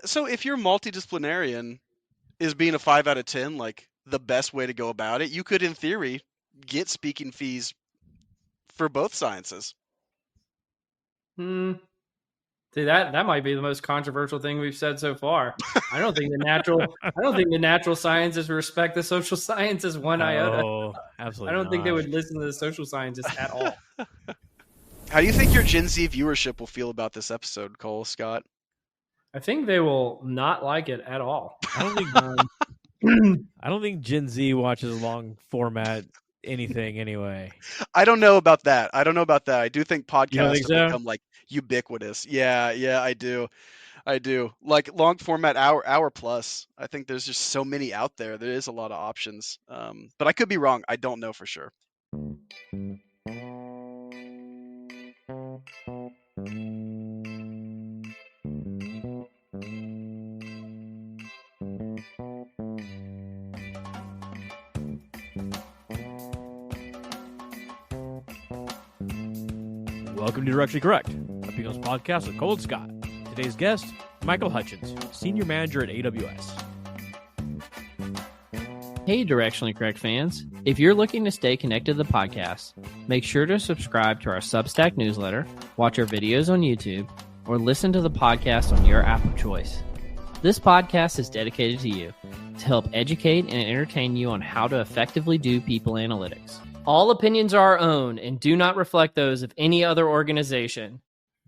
So if you're multidisciplinarian, is being a 5 out of 10 like the best way to go about it? You could, in theory, get speaking fees for both sciences. See, that might be the most controversial thing we've said so far. I don't think the natural sciences respect the social sciences one iota. Oh, absolutely. I don't think they would listen to the social scientists at all. How do you think your Gen Z viewership will feel about this episode, Cole, Scott? I think they will not like it at all. I don't think Gen Z watches long format anything anyway. I don't know about that. I do think podcasts think have so? become like ubiquitous. Yeah, I do. Like long format hour plus. I think there's just so many out there. There is a lot of options. But I could be wrong. I don't know for sure. Welcome to Directionally Correct, a People's podcast with Cole and Scott. Today's guest, Michael Hutchins, Senior Manager at AWS. Hey, Directionally Correct fans. If you're looking to stay connected to the podcast, make sure to subscribe to our Substack newsletter, watch our videos on YouTube, or listen to the podcast on your app of choice. This podcast is dedicated to you to help educate and entertain you on how to effectively do people analytics. All opinions are our own and do not reflect those of any other organization.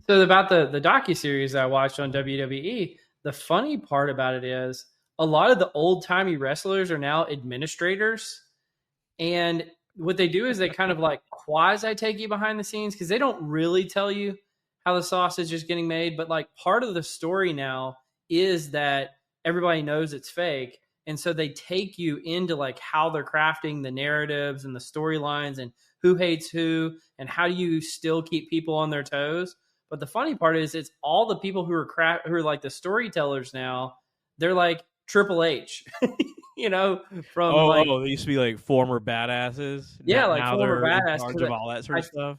So about the docuseries I watched on WWE, the funny part about it is a lot of the old-timey wrestlers are now administrators. And what they do is they kind of like quasi take you behind the scenes because they don't really tell you how the sausage is getting made. But like part of the story now is that everybody knows it's fake. And so they take you into like how they're crafting the narratives and the storylines and who hates who and how do you still keep people on their toes. But the funny part is it's all the people who are like the storytellers now. They're like Triple H, you know, from they used to be like former badasses. Yeah, like now former they're badass. in charge of all that sort of stuff.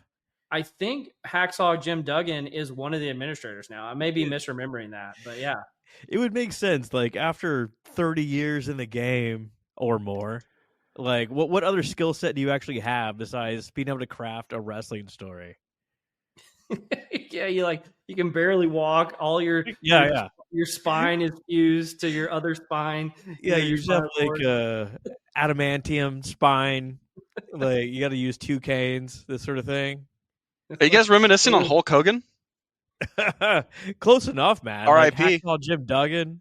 I think Hacksaw Jim Duggan is one of the administrators now. I may be misremembering that, but yeah. It would make sense, like after 30 years in the game or more, like what other skill set do you actually have besides being able to craft a wrestling story? Yeah, you can barely walk. All your spine is fused to your other spine. Yeah, you just have like a adamantium spine. Like you got to use 2 canes, this sort of thing. Are you guys reminiscing on Hulk Hogan? Close enough, man. R.I.P. Like Jim Duggan.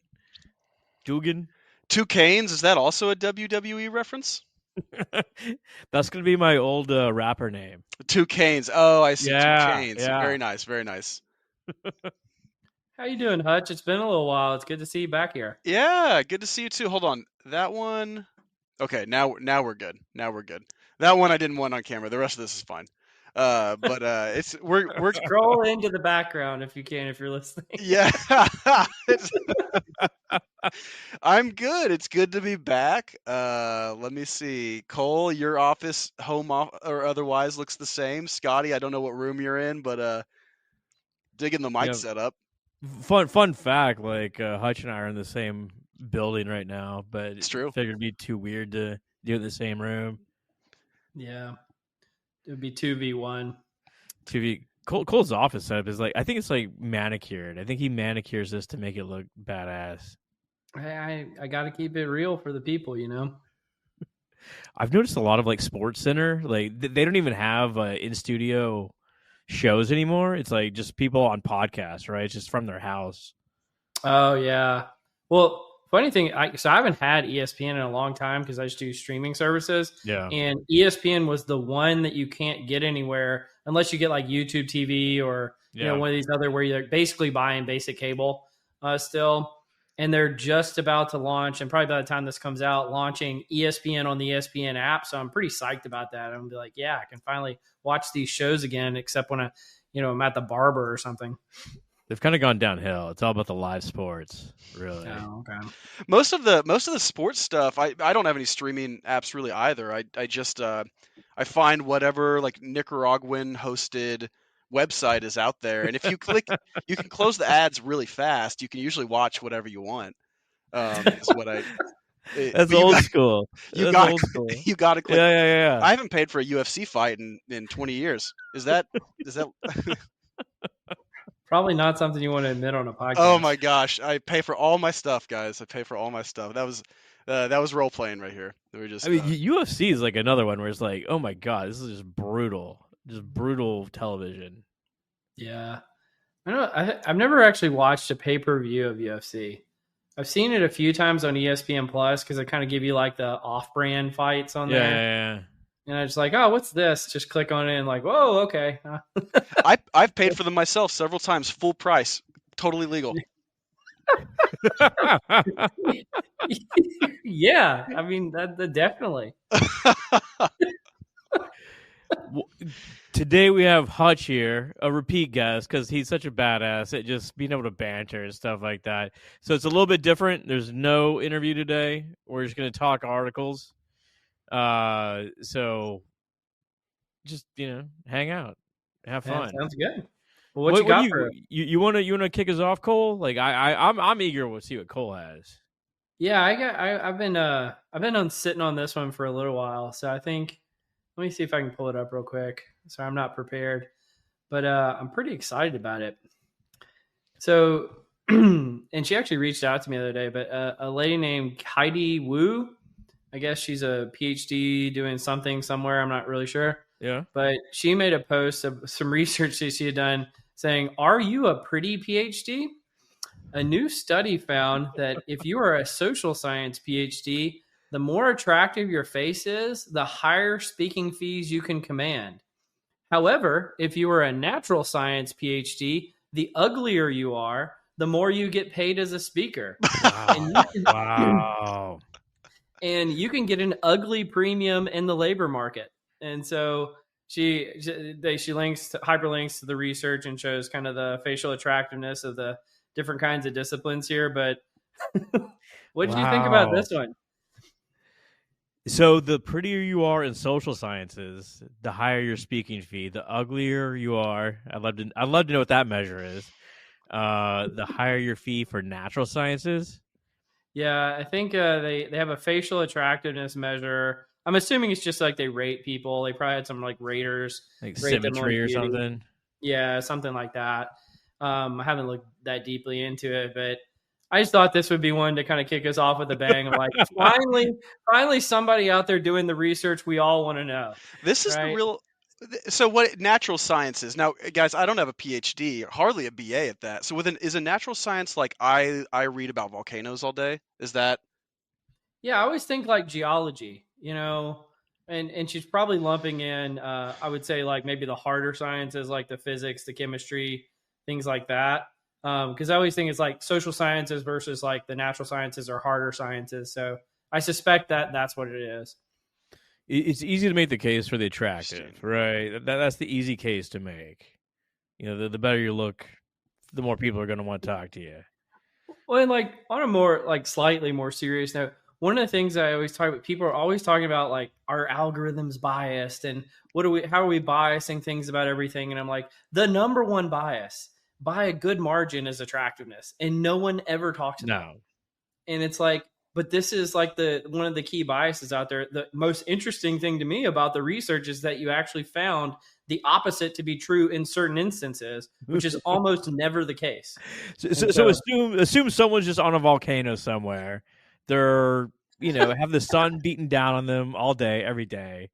2 canes, is that also a WWE reference? That's going to be my old rapper name. 2 canes. Oh, I see. Yeah, 2 canes. yeah. Very nice. Very nice. How you doing, Hutch? It's been a little while. It's good to see you back here. Yeah, good to see you too. Hold on. That one. Okay, now we're good. That one I didn't want on camera. The rest of this is fine. But we're scroll into the background if you can, if you're listening. Yeah. I'm good. It's good to be back. Let me see. Cole, your office, or otherwise looks the same. Scotty, I don't know what room you're in, but digging the mic setup. Fun fact, like Hutch and I are in the same building right now, but it's true. Figured it'd be too weird to do it in the same room. Yeah. It would be 2v1. Cole's office setup is like, I think it's like manicured. I think he manicures this to make it look badass. I got to keep it real for the people, you know? I've noticed a lot of like Sports Center, like they don't even have in-studio shows anymore. It's like just people on podcasts, right? It's just from their house. Oh, yeah. Well, funny thing, so I haven't had ESPN in a long time because I just do streaming services. Yeah. And ESPN was the one that you can't get anywhere unless you get like YouTube TV or you know one of these other where you're basically buying basic cable still. And they're just about to launch, and probably by the time this comes out, launching ESPN on the ESPN app. So I'm pretty psyched about that. I'm gonna be like, yeah, I can finally watch these shows again, except when I'm at the barber or something. They've kind of gone downhill. It's all about the live sports, really. Oh, okay. Most of the sports stuff, I don't have any streaming apps really either. I just I find whatever like Nicaraguan hosted website is out there, and if you click, you can close the ads really fast. You can usually watch whatever you want. Is what I. That's But old school. you That's got old school. you got to click. Yeah, yeah, yeah. I haven't paid for a UFC fight in 20 years. Is that? Probably not something you want to admit on a podcast. Oh my gosh! I pay for all my stuff, guys. I pay for all my stuff. That was role playing right here. We just. I mean, UFC is like another one where it's like, oh my god, this is just brutal television. Yeah, I've never actually watched a pay-per-view of UFC. I've seen it a few times on ESPN Plus because they kind of give you like the off-brand fights on there. Yeah. And I was like, oh, what's this? Just click on it and like, whoa, okay. I've paid for them myself several times, full price, totally legal. Yeah, I mean that definitely. Today we have Hutch here, a repeat guest, because he's such a badass at just being able to banter and stuff like that. So it's a little bit different. There's no interview today. We're just going to talk articles. So just hang out, have fun. Yeah, sounds good. Well, what you got for you want to kick us off, Cole? Like I'm eager to see what Cole has. Yeah, I've been sitting on this one for a little while, so I think let me see if I can pull it up real quick. Sorry, I'm not prepared, but I'm pretty excited about it. So, and she actually reached out to me the other day, but a lady named Heidi Wu, I guess she's a PhD doing something somewhere. I'm not really sure. Yeah. But she made a post of some research that she had done saying, "Are you a pretty PhD?" A new study found that if you are a social science PhD, the more attractive your face is, the higher speaking fees you can command. However, if you are a natural science PhD, the uglier you are, the more you get paid as a speaker. Wow. And you can get an ugly premium in the labor market. And so she hyperlinks to the research and shows kind of the facial attractiveness of the different kinds of disciplines here. But what did you think about this one? So the prettier you are in social sciences, the higher your speaking fee. The uglier you are, I'd love to know what that measure is. The higher your fee for natural sciences. Yeah, I think they have a facial attractiveness measure. I'm assuming it's just like they rate people. They probably had some like raters, like symmetry or something. Yeah, something like that. I haven't looked that deeply into it, but I just thought this would be one to kind of kick us off with a bang of like, finally somebody out there doing the research we all want to know. This is the real. So what natural science is now, guys? I don't have a PhD, hardly a BA at that. So is a natural science like I read about volcanoes all day? Is that? Yeah, I always think like geology, and she's probably lumping in. I would say like maybe the harder sciences like the physics, the chemistry, things like that. Because I always think it's like social sciences versus like the natural sciences or harder sciences. So I suspect that's what it is. It's easy to make the case for the attractive, right? That's the easy case to make. The better you look, the more people are going to want to talk to you. Well, and like on a more like slightly more serious note, one of the things I always talk about, people are always talking about like our algorithms biased and how are we biasing things about everything? And I'm like, the number one bias by a good margin is attractiveness, and no one ever talks about it. And it's like, but this is like one of the key biases out there. The most interesting thing to me about the research is that you actually found the opposite to be true in certain instances, which is almost never the case. So assume someone's just on a volcano somewhere. They're have the sun beating down on them all day, every day.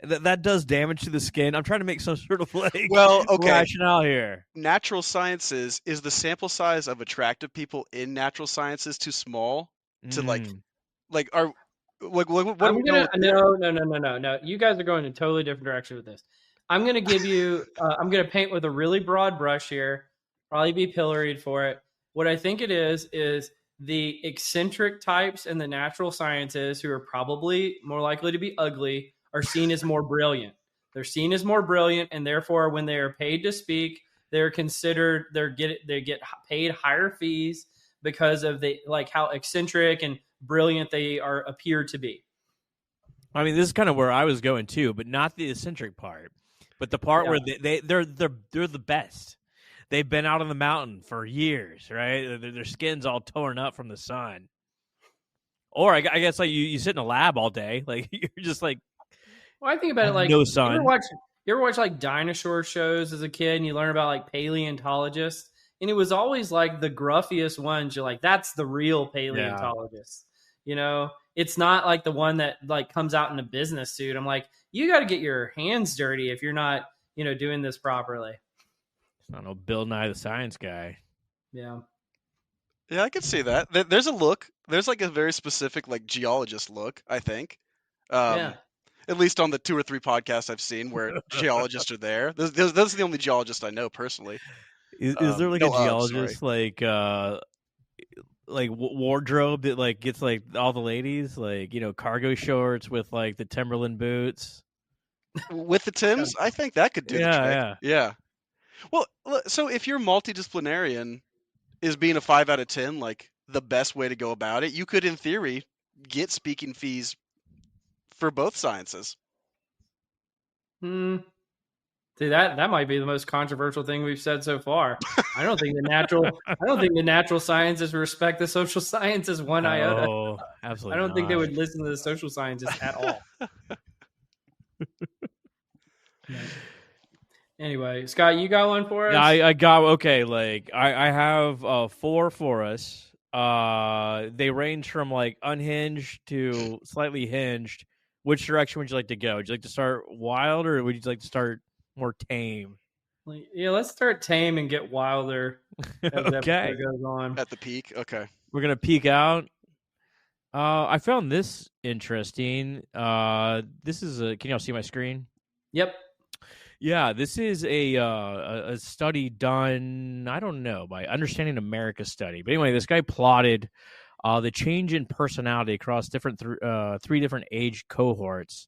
That does damage to the skin. I'm trying to make some sort of rationale here. Natural sciences, is the sample size of attractive people in natural sciences too small to no. You guys are going in a totally different direction with this. I'm going to give you. I'm going to paint with a really broad brush here. Probably be pilloried for it. What I think it is the eccentric types in the natural sciences who are probably more likely to be ugly are seen as more brilliant. They're seen as more brilliant, and therefore, when they are paid to speak, they're considered they get paid higher fees because of how eccentric and brilliant they appear to be. I mean, this is kind of where I was going too, but not the eccentric part. But the part Yeah. where they're the best. They've been out on the mountain for years, right? Their skin's all torn up from the sun. Or I guess like you sit in a lab all day, like you're just like Well, I think about it like no you ever sun. watch like dinosaur shows as a kid, and you learn about like paleontologists, and it was always like the gruffiest ones. You're like, that's the real paleontologist. You know, it's not like the one that like comes out in a business suit. I'm like, you got to get your hands dirty if you're not, doing this properly. I don't know, Bill Nye the Science Guy. Yeah. Yeah, I could see that. There's a look. There's like a very specific like geologist look, I think. Yeah. At least on the 2 or 3 podcasts I've seen where geologists are there. Those are the only geologists I know personally. Is there like a No, geologist like wardrobe that like gets like all the ladies like cargo shorts with like the Timberland boots with the Tims? I think that could do the trick. Yeah. Well, so if you're multidisciplinarian, is being a 5 out of 10 like the best way to go about it? You could, in theory, get speaking fees for both sciences. See, that might be the most controversial thing we've said so far. I don't think the natural sciences respect the social sciences one iota. Oh, absolutely. I don't think they would listen to the social scientists at all. Anyway, Scott, you got one for us? Yeah, I got okay. Like I have 4 for us. They range from like unhinged to slightly hinged. Which direction would you like to go? Would you like to start wild, or would you like to start more tame? Yeah, let's start tame and get wilder as the Okay. episode goes on. At the peak, okay. We're gonna peek out. I found this interesting. This is can y'all see my screen? Yep. Yeah, this is a study done, I don't know, by Understanding America study. But anyway, this guy plotted the change in personality across different 3 different age cohorts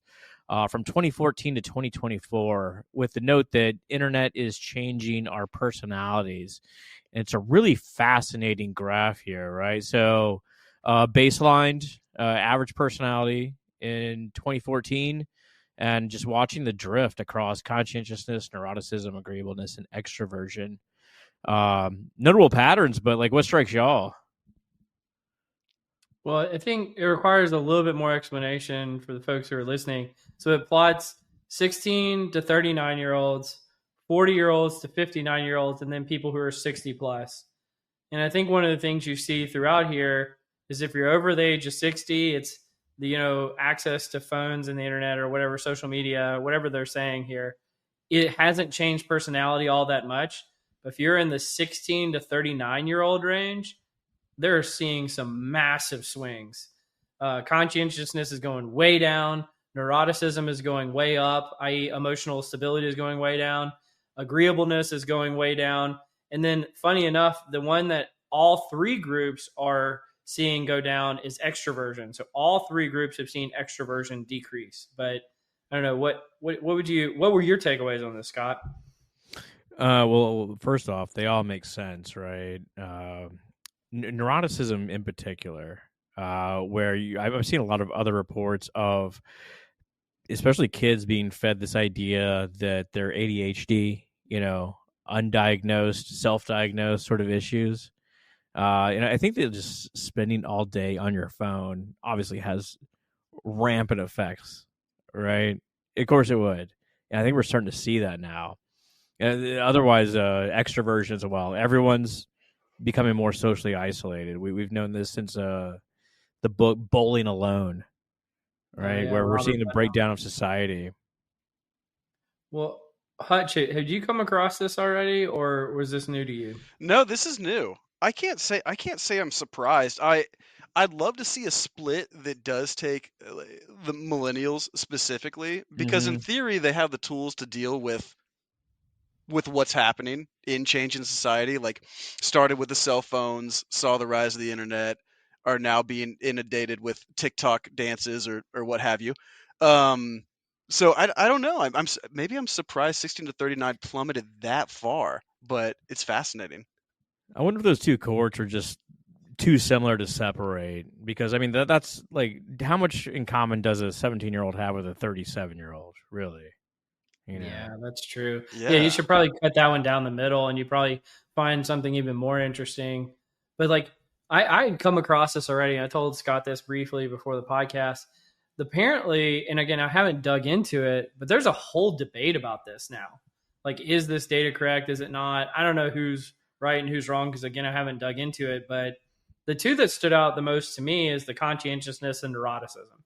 from 2014 to 2024, with the note that internet is changing our personalities. And it's a really fascinating graph here, right? So baselined average personality in 2014, and just watching the drift across conscientiousness, neuroticism, agreeableness, and extroversion. Notable patterns, but like what strikes y'all? Well, I think it requires a little bit more explanation for the folks who are listening. So it plots 16 to 39-year-olds, 40-year-olds to 59-year-olds, and then people who are 60 plus. And I think one of the things you see throughout here is if you're over the age of 60, it's the access to phones and the internet or whatever, social media, whatever they're saying here. It hasn't changed personality all that much. But if you're in the 16 to 39-year-old range, they're seeing some massive swings. Conscientiousness is going way down. Neuroticism is going way up, i.e. emotional stability is going way down. Agreeableness is going way down. And then funny enough, the one that all 3 groups are seeing go down is extroversion. So all 3 groups have seen extroversion decrease. But I don't know, what were your takeaways on this, Scott? Well, first off, they all make sense, right? Neuroticism in particular, where I've seen a lot of other reports of especially kids being fed this idea that they're ADHD, undiagnosed, self-diagnosed sort of issues. And I think that just spending all day on your phone obviously has rampant effects, right? Of course it would. And I think we're starting to see that now. And otherwise, extroversion as well. Everyone's becoming more socially isolated. We've known this since the book Bowling Alone, right? Yeah, where we're Robert seeing the breakdown of society. Well, Hutch, had you come across this already, or was this new to you? No, this is new. I can't say I'm surprised. I'd love to see a split that does take the millennials specifically, because in theory they have the tools to deal with what's happening in changing society. Like, started with the cell phones, saw the rise of the internet, are now being inundated with TikTok dances or what have you. So I don't know. Maybe I'm surprised 16 to 39 plummeted that far, but it's fascinating. I wonder if those 2 cohorts are just too similar to separate, because I mean that's like, how much in common does a 17-year-old have with a 37-year-old, really? Yeah, that's true. Yeah, you Yeah. should probably cut that one down the middle, and you probably find something even more interesting. But like, I had come across this already. I told Scott this briefly before the podcast. Apparently, and again, I haven't dug into it, but there's a whole debate about this now. Like, is this data correct? Is it not? I don't know who's right and who's wrong because again, I haven't dug into it. But the two that stood out the most to me is the conscientiousness and neuroticism,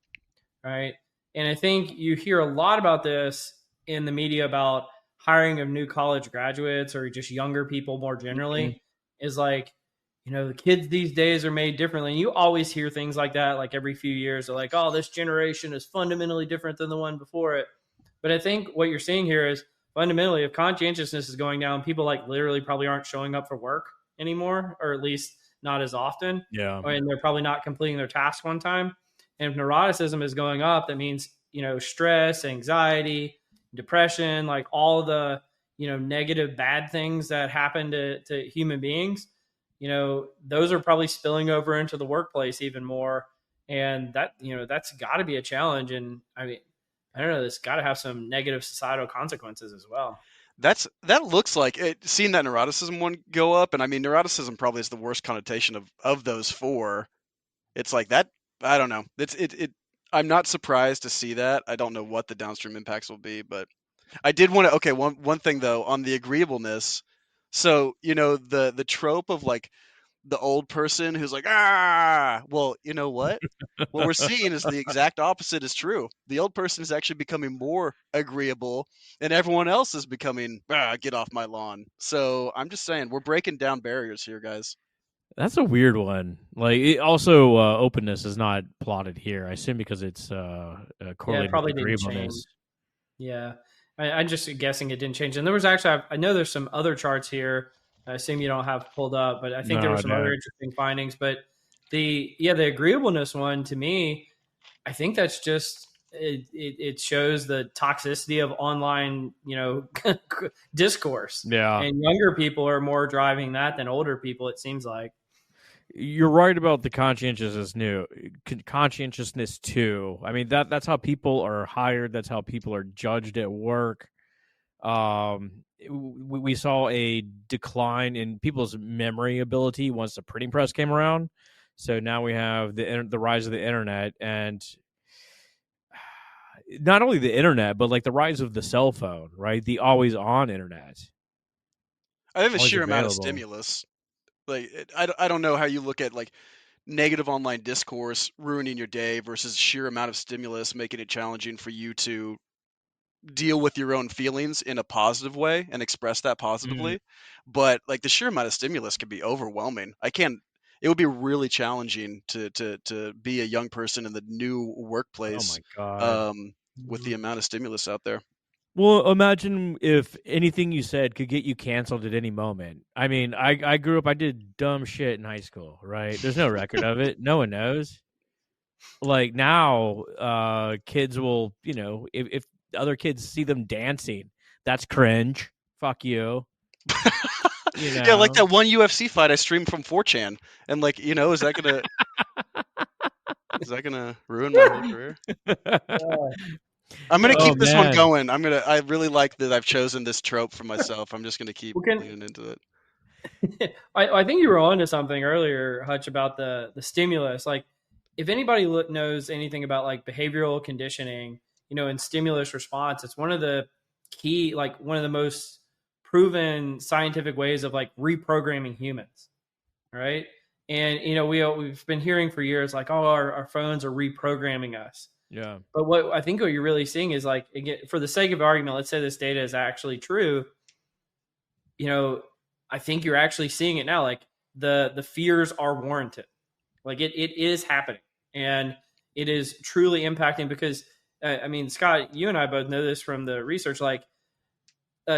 right? And I think you hear a lot about this in the media about hiring of new college graduates or just younger people more generally. Is like, the kids these days are made differently. And you always hear things like that, like every few years. They're like, oh, this generation is fundamentally different than the one before it. But I think what you're seeing here is fundamentally, if conscientiousness is going down, people like literally probably aren't showing up for work anymore, or at least not as often. Yeah. And they're probably not completing their task one time. And if neuroticism is going up, that means, stress, anxiety, depression, like all the, negative bad things that happen to human beings, those are probably spilling over into the workplace even more. And that, that's got to be a challenge. And I mean, I don't know, it's got to have some negative societal consequences as well. That looks like it. Seeing that neuroticism one go up, and I mean, neuroticism probably is the worst connotation of those four. It's like that. I don't know. I'm not surprised to see that. I don't know what the downstream impacts will be, but I did want to. Okay, one thing though on the agreeableness. So the trope of like the old person who's like, well, you know what? What we're seeing is the exact opposite is true. The old person is actually becoming more agreeable, and everyone else is becoming, get off my lawn. So I'm just saying, we're breaking down barriers here, guys. That's a weird one. Like, also, openness is not plotted here. I assume because it's correlated probably with didn't change. agreeableness. Yeah, I'm just guessing it didn't change. And there was actually, I know there's some other charts here. I assume you don't have pulled up, but I think there were some other interesting findings. But the agreeableness one, to me, I think that's just it shows the toxicity of online, discourse. Yeah, and younger people are more driving that than older people, it seems like. You're right about the conscientiousness too. I mean, that's how people are hired. That's how people are judged at work. We saw a decline in people's memory ability once the printing press came around. So now we have the rise of the internet, and not only the internet, but like the rise of the cell phone, right? The always on internet. I have a sheer amount of stimulus. Like, I don't know how you look at like negative online discourse ruining your day versus sheer amount of stimulus making it challenging for you to deal with your own feelings in a positive way and express that positively. But like the sheer amount of stimulus can be overwhelming. It would be really challenging to be a young person in the new workplace. Oh my God. With the amount of stimulus out there. Well, imagine if anything you said could get you canceled at any moment. I mean, I grew up, I did dumb shit in high school, right? There's no record of it. No one knows. Like now, kids will, if other kids see them dancing, that's cringe. Fuck you. Yeah, like that one UFC fight I streamed from 4chan. And like, is that gonna ruin my whole career? I'm gonna keep this one going. I really like that I've chosen this trope for myself. I'm just gonna keep leaning into it. I think you were on to something earlier, Hutch, about the stimulus. Like, if anybody knows anything about like behavioral conditioning, and stimulus response, it's one of the key, like one of the most proven scientific ways of like reprogramming humans, right? And we've been hearing for years like, oh, our phones are reprogramming us. Yeah. But what you're really seeing is like, again, for the sake of argument, let's say this data is actually true. I think you're actually seeing it now. Like the fears are warranted. Like it is happening, and it is truly impacting because I mean, Scott, you and I both know this from the research. Like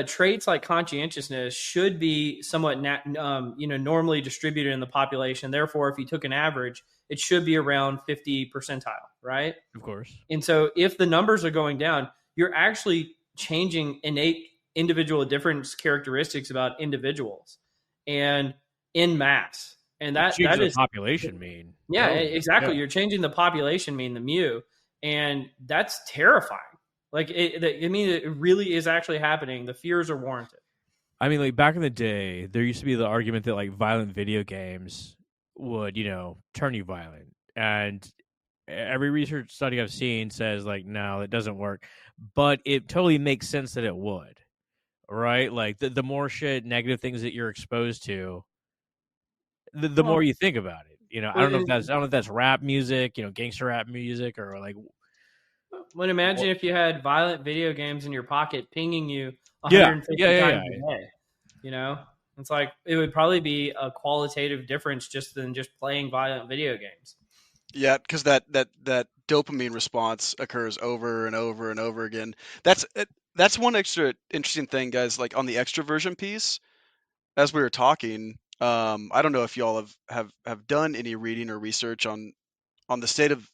traits like conscientiousness should be somewhat normally distributed in the population. Therefore, if you took an average, it should be around 50 percentile, right? Of course. And so if the numbers are going down, you're actually changing innate individual difference characteristics about individuals and in mass. And that is the population mean. Yeah, exactly. Yeah. You're changing the population mean, the mu, and that's terrifying. Like I mean, it really is actually happening. The fears are warranted. I mean, like back in the day, there used to be the argument that like violent video games would, turn you violent. And every research study I've seen says like, no, it doesn't work. But it totally makes sense that it would, right? Like the more shit, negative things that you're exposed to, the more you think about it. I don't know if that's rap music, gangster rap music, or like. Well, imagine if you had violent video games in your pocket pinging you Yeah, 150 yeah. times a day. It's like it would probably be a qualitative difference than just playing violent video games. Yeah, because that dopamine response occurs over and over and over again. That's one extra interesting thing, guys. Like on the extroversion piece, as we were talking, I don't know if y'all have done any reading or research on the state of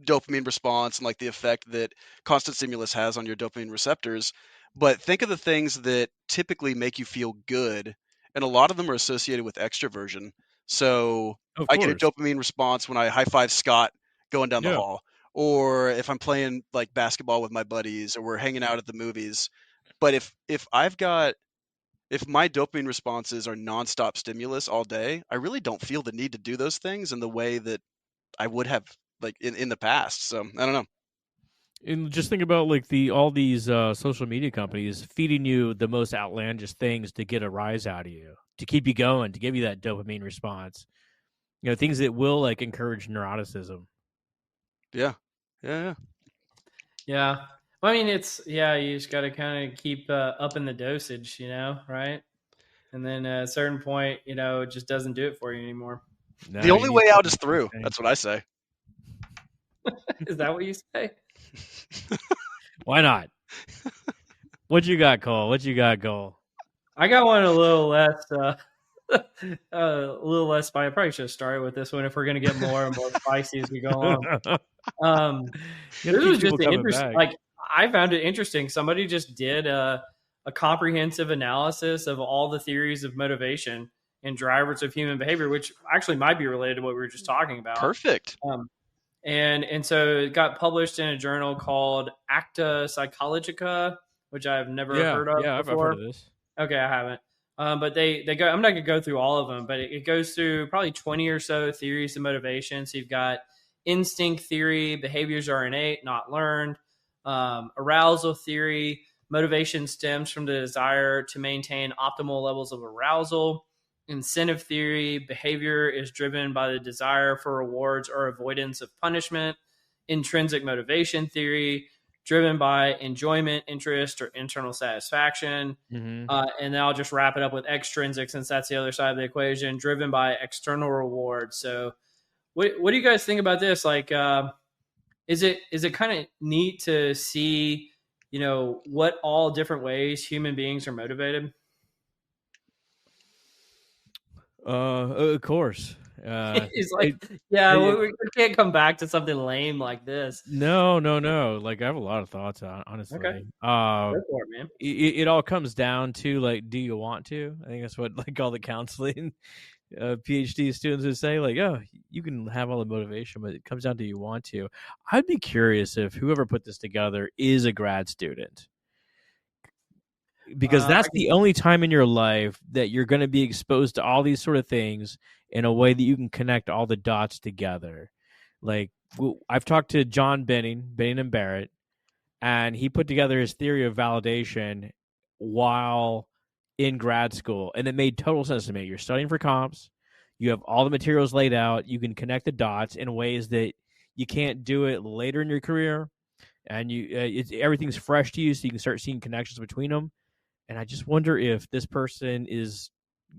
dopamine response and like the effect that constant stimulus has on your dopamine receptors. But think of the things that typically make you feel good, and a lot of them are associated with extroversion. So Of I get a course. dopamine response when I high five Scott going down the Yeah. hall, or if I'm playing like basketball with my buddies, or we're hanging out at the movies. But if my dopamine responses are nonstop stimulus all day, I really don't feel the need to do those things in the way that I would have like in the past. So I don't know. And just think about like all these social media companies feeding you the most outlandish things to get a rise out of you, to keep you going, to give you that dopamine response. Things that will like encourage neuroticism. Yeah. Yeah. Yeah. Well, I mean, you just got to kind of keep upping the dosage, right? And then at a certain point, it just doesn't do it for you anymore. No, The you only need way out is something through. sustained. That's what I say. Is that what you say? Why not? What you got, Cole? What you got, Cole? I got one a little less, a little less spicy. I probably should have started with this one if we're going to get more and more spicy as we go along. You This keep was people just coming interesting. back. Like I found it interesting. Somebody just did a comprehensive analysis of all the theories of motivation and drivers of human behavior, which actually might be related to what we were just talking about. Perfect. And so it got published in a journal called Acta Psychologica, which I've never heard of Yeah, I've before. heard of this. Okay, I haven't. But they go. I'm not gonna go through all of them, but it goes through probably 20 or so theories of motivation. So you've got instinct theory, behaviors are innate, not learned. Arousal theory, motivation stems from the desire to maintain optimal levels of arousal. Incentive theory, behavior is driven by the desire for rewards or avoidance of punishment. Intrinsic motivation theory, driven by enjoyment, interest, or internal satisfaction. Mm-hmm. And then I'll just wrap it up with extrinsic, since that's the other side of the equation, driven by external rewards. So what do you guys think about this? Like, is it kind of neat to see, what all different ways human beings are motivated? Of course. He's like, we can't come back to something lame like this. No. Like I have a lot of thoughts on, honestly. Okay. Go for it, man. It all comes down to like, do you want to? I think that's what like all the counseling PhD students would say. Like, oh, you can have all the motivation, but it comes down to you want to. I'd be curious if whoever put this together is a grad student. Because that's the only time in your life that you're going to be exposed to all these sort of things in a way that you can connect all the dots together. Like I've talked to John Benning and Barrett, and he put together his theory of validation while in grad school, and it made total sense to me. You're studying for comps, you have all the materials laid out, you can connect the dots in ways that you can't do it later in your career, and everything's fresh to you, so you can start seeing connections between them. And I just wonder if this person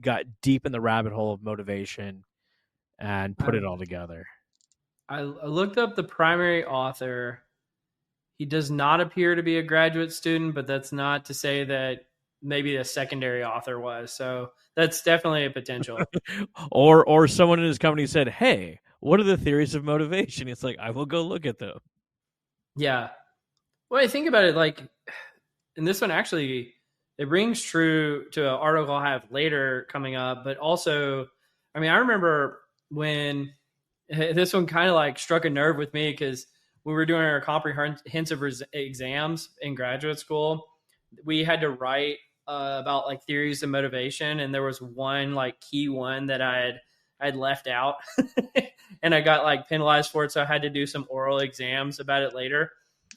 got deep in the rabbit hole of motivation and put it all together. I looked up the primary author. He does not appear to be a graduate student, but that's not to say that maybe a secondary author was. So that's definitely a potential. or someone in his company said, hey, what are the theories of motivation? It's like, I will go look at them. Yeah. Well, I think about it, like, and this one actually, it rings true to an article I have later coming up, but also, I mean, I remember when this one kind of like struck a nerve with me, because we were doing our comprehensive exams in graduate school, we had to write about like theories of motivation, and there was one like key one that I'd left out, and I got like penalized for it. So I had to do some oral exams about it later,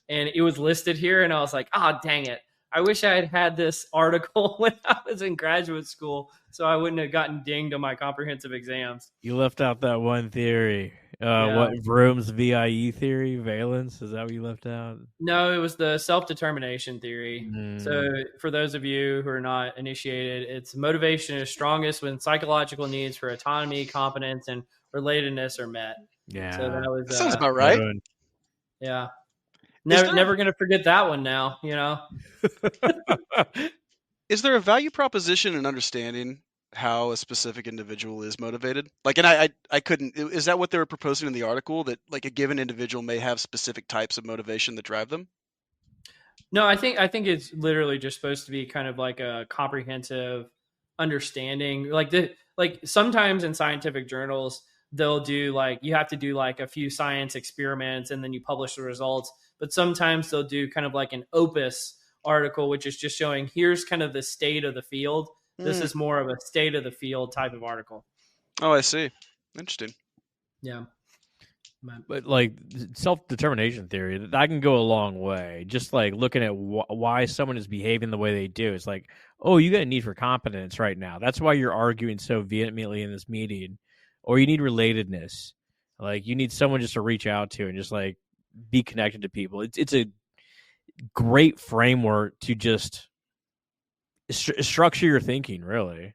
and it was listed here, and I was like, oh dang it! I wish I had had this article when I was in graduate school, so I wouldn't have gotten dinged on my comprehensive exams. You left out that one theory. Yeah. What Vroom's VIE theory, valence? Is that what you left out? No, it was the self-determination theory. So Mm, for those of you who are not initiated, it's motivation is strongest when psychological needs for autonomy, competence, and relatedness are met. yeah, So that was That sounds about good right. one. yeah. Is Never there never gonna forget that one now, you know. is there a value proposition in understanding how a specific individual is motivated? Like, and I couldn't. Is that what they were proposing in the article, that like a given individual may have specific types of motivation that drive them? No, I think it's literally just supposed to be kind of like a comprehensive understanding. Like sometimes in scientific journals they'll do like you have to do like a few science experiments and then you publish the results. But sometimes they'll do kind of like an opus article, which is just showing here's kind of the state of the field. This Hmm. is more of a state of the field type of article. Oh, I see. Interesting. Yeah. But like self-determination theory, that can go a long way. Just like looking at why someone is behaving the way they do. It's like, oh, you got a need for competence right now. That's why you're arguing so vehemently in this meeting. Or you need relatedness. Like you need someone just to reach out to and just like be connected to people. It's a great framework to just structure your thinking, really.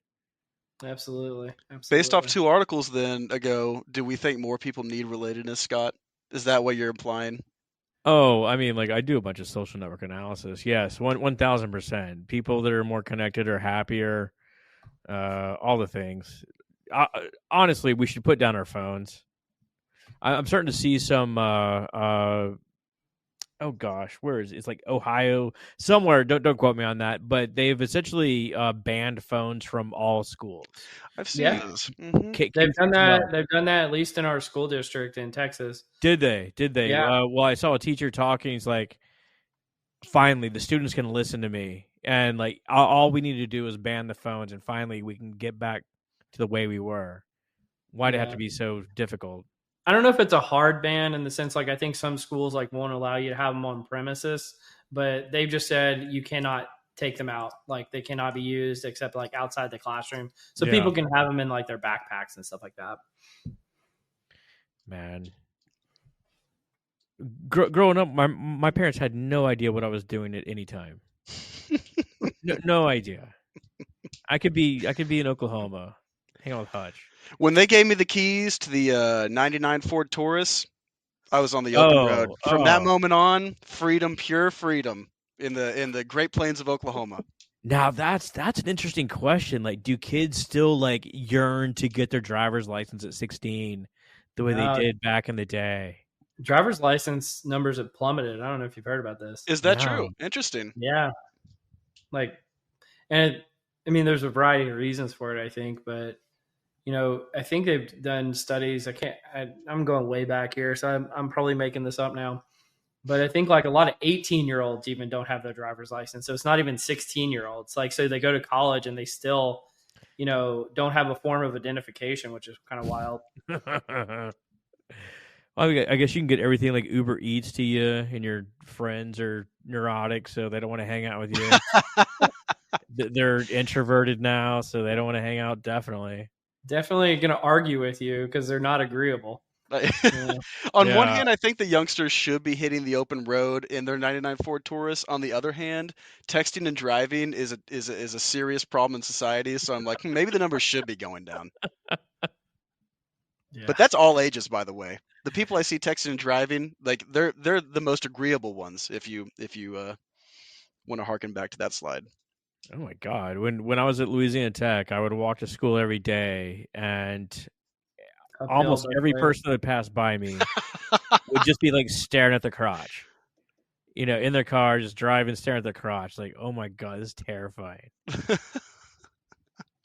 Absolutely. Based off Absolutely. 2 articles then ago, do we think more people need relatedness, Scott? Is that what you're implying? Oh, I mean, like I do a bunch of social network analysis. Yes, 1,000%. People that are more connected are happier. All the things. Honestly, we should put down our phones. I'm starting to see some. Oh gosh, where is it? It's like Ohio somewhere. Don't quote me on that, but they've essentially banned phones from all schools. I've seen Yeah. those. Hmm. K They've done through that. 12. They've done that at least in our school district in Texas. Did they? Did they? Yeah. Well, I saw a teacher talking. He's like, finally, the students can listen to me, and like all we need to do is ban the phones, and finally we can get back to the way we were. Why'd it have Yeah. to be so difficult? I don't know if it's a hard ban in the sense like I think some schools like won't allow you to have them on premises, but they've just said you cannot take them out. Like they cannot be used except like outside the classroom. So Yeah, people can have them in like their backpacks and stuff like that. man. Growing up, my parents had no idea what I was doing at any time. No idea. I could be in Oklahoma, hang out with Hutch. When they gave me the keys to the 99 Ford Taurus, I was on the open road. From that Oh. moment on, freedom, pure freedom in the Great Plains of Oklahoma. Now that's an interesting question. Like, do kids still like yearn to get their driver's license at 16 the way they did back in the day? Driver's license numbers have plummeted. I don't know if you've heard about this. Is that No. true? Interesting. Yeah. Like, and I mean, there's a variety of reasons for it, I think, but I think they've done studies. I'm going way back here, so I'm probably making this up now. But I think like a lot of 18-year-olds even don't have their driver's license. So it's not even 16-year-olds. Like, so they go to college and they still, don't have a form of identification, which is kind of wild. Well, I guess you can get everything like Uber Eats to you, and your friends are neurotic, so they don't want to hang out with you. They're introverted now, so they don't want to hang out. Definitely. Definitely going to argue with you because they're not agreeable. Yeah. On one Yeah. hand, I think the youngsters should be hitting the open road in their 99 Ford Taurus. On the other hand, texting and driving is a serious problem in society. So I'm like, maybe the numbers should be going down. Yeah. But that's all ages, by the way. The people I see texting and driving, like they're the most agreeable ones. If you want to harken back to that slide. Oh my God! When I was at Louisiana Tech, I would walk to school every day, and Uphill, almost but every right. person that passed by me would just be like staring at the crotch. In their car, just driving, staring at the crotch. Like, oh my God, this is terrifying.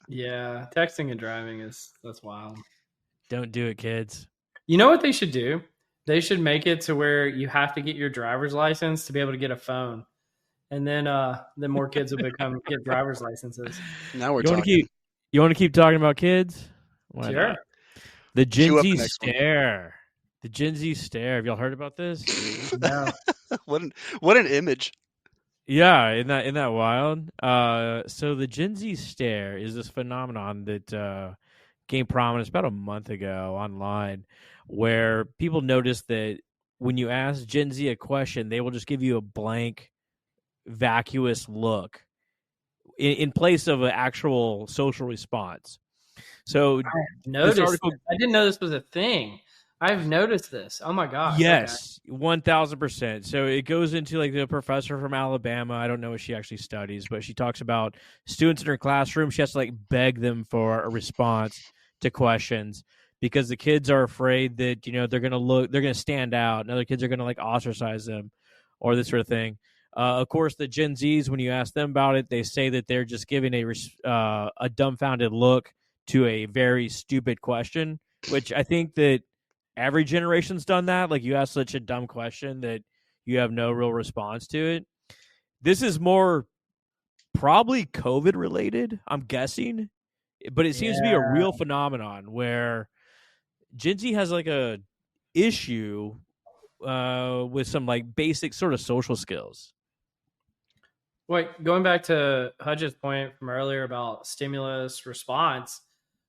Yeah, texting and driving that's wild. Don't do it, kids. You know what they should do? They should make it to where you have to get your driver's license to be able to get a phone, and then more kids will get driver's licenses. Now we're You want to talking. keep talking about kids? Why Sure. not? The Gen Cue up Z the next one. stare. The Gen Z stare. Have y'all heard about this? No. What an image. Yeah, isn't that wild? So the Gen Z stare is this phenomenon that gained prominence about a month ago online, where people noticed that when you ask Gen Z a question, they will just give you a blank, vacuous look in place of an actual social response. So Noticed. article, I didn't know this was a thing. I've noticed this. Oh my gosh. yes, 1000%. So it goes into like the professor from Alabama. I don't know what she actually studies, but she talks about students in her classroom. She has to like beg them for a response to questions because the kids are afraid that they're going to stand out, and other kids are going to like ostracize them, or this sort of thing. Of course, the Gen Zs, when you ask them about it, they say that they're just giving a dumbfounded look to a very stupid question, which I think that every generation's done that. Like, you ask such a dumb question that you have no real response to it. This is more probably COVID related, I'm guessing, but it seems to be a real phenomenon where Gen Z has like a issue with some like basic sort of social skills. Wait, going back to Hutch's point from earlier about stimulus response.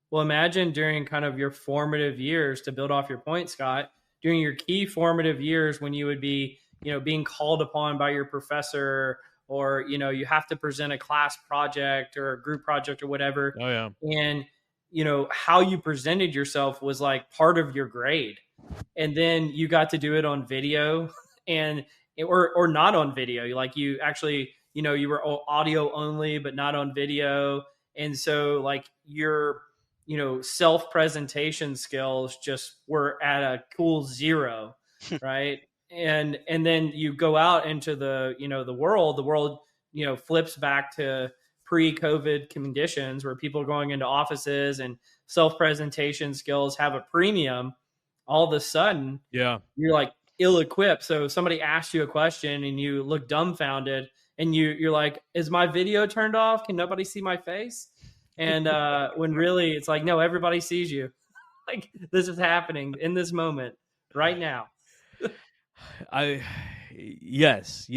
Well, imagine during kind of your formative years, to build off your point, Scott, during your key formative years when you would be, being called upon by your professor, or, you have to present a class project or a group project or whatever. Oh, yeah. And, how you presented yourself was like part of your grade. And then you got to do it on video and, or not on video. Like you actually, you were audio only, but not on video. And so like your, self presentation skills just were at a cool 0, right? And then you go out into the world, flips back to pre-COVID conditions where people are going into offices and self presentation skills have a premium. All of a sudden, Yeah. you're like ill equipped. So somebody asks you a question and you look dumbfounded, and you're like, is my video turned off? Can nobody see my face? And when really it's like, no, everybody sees you. Like, this is happening in this moment right now. Yes,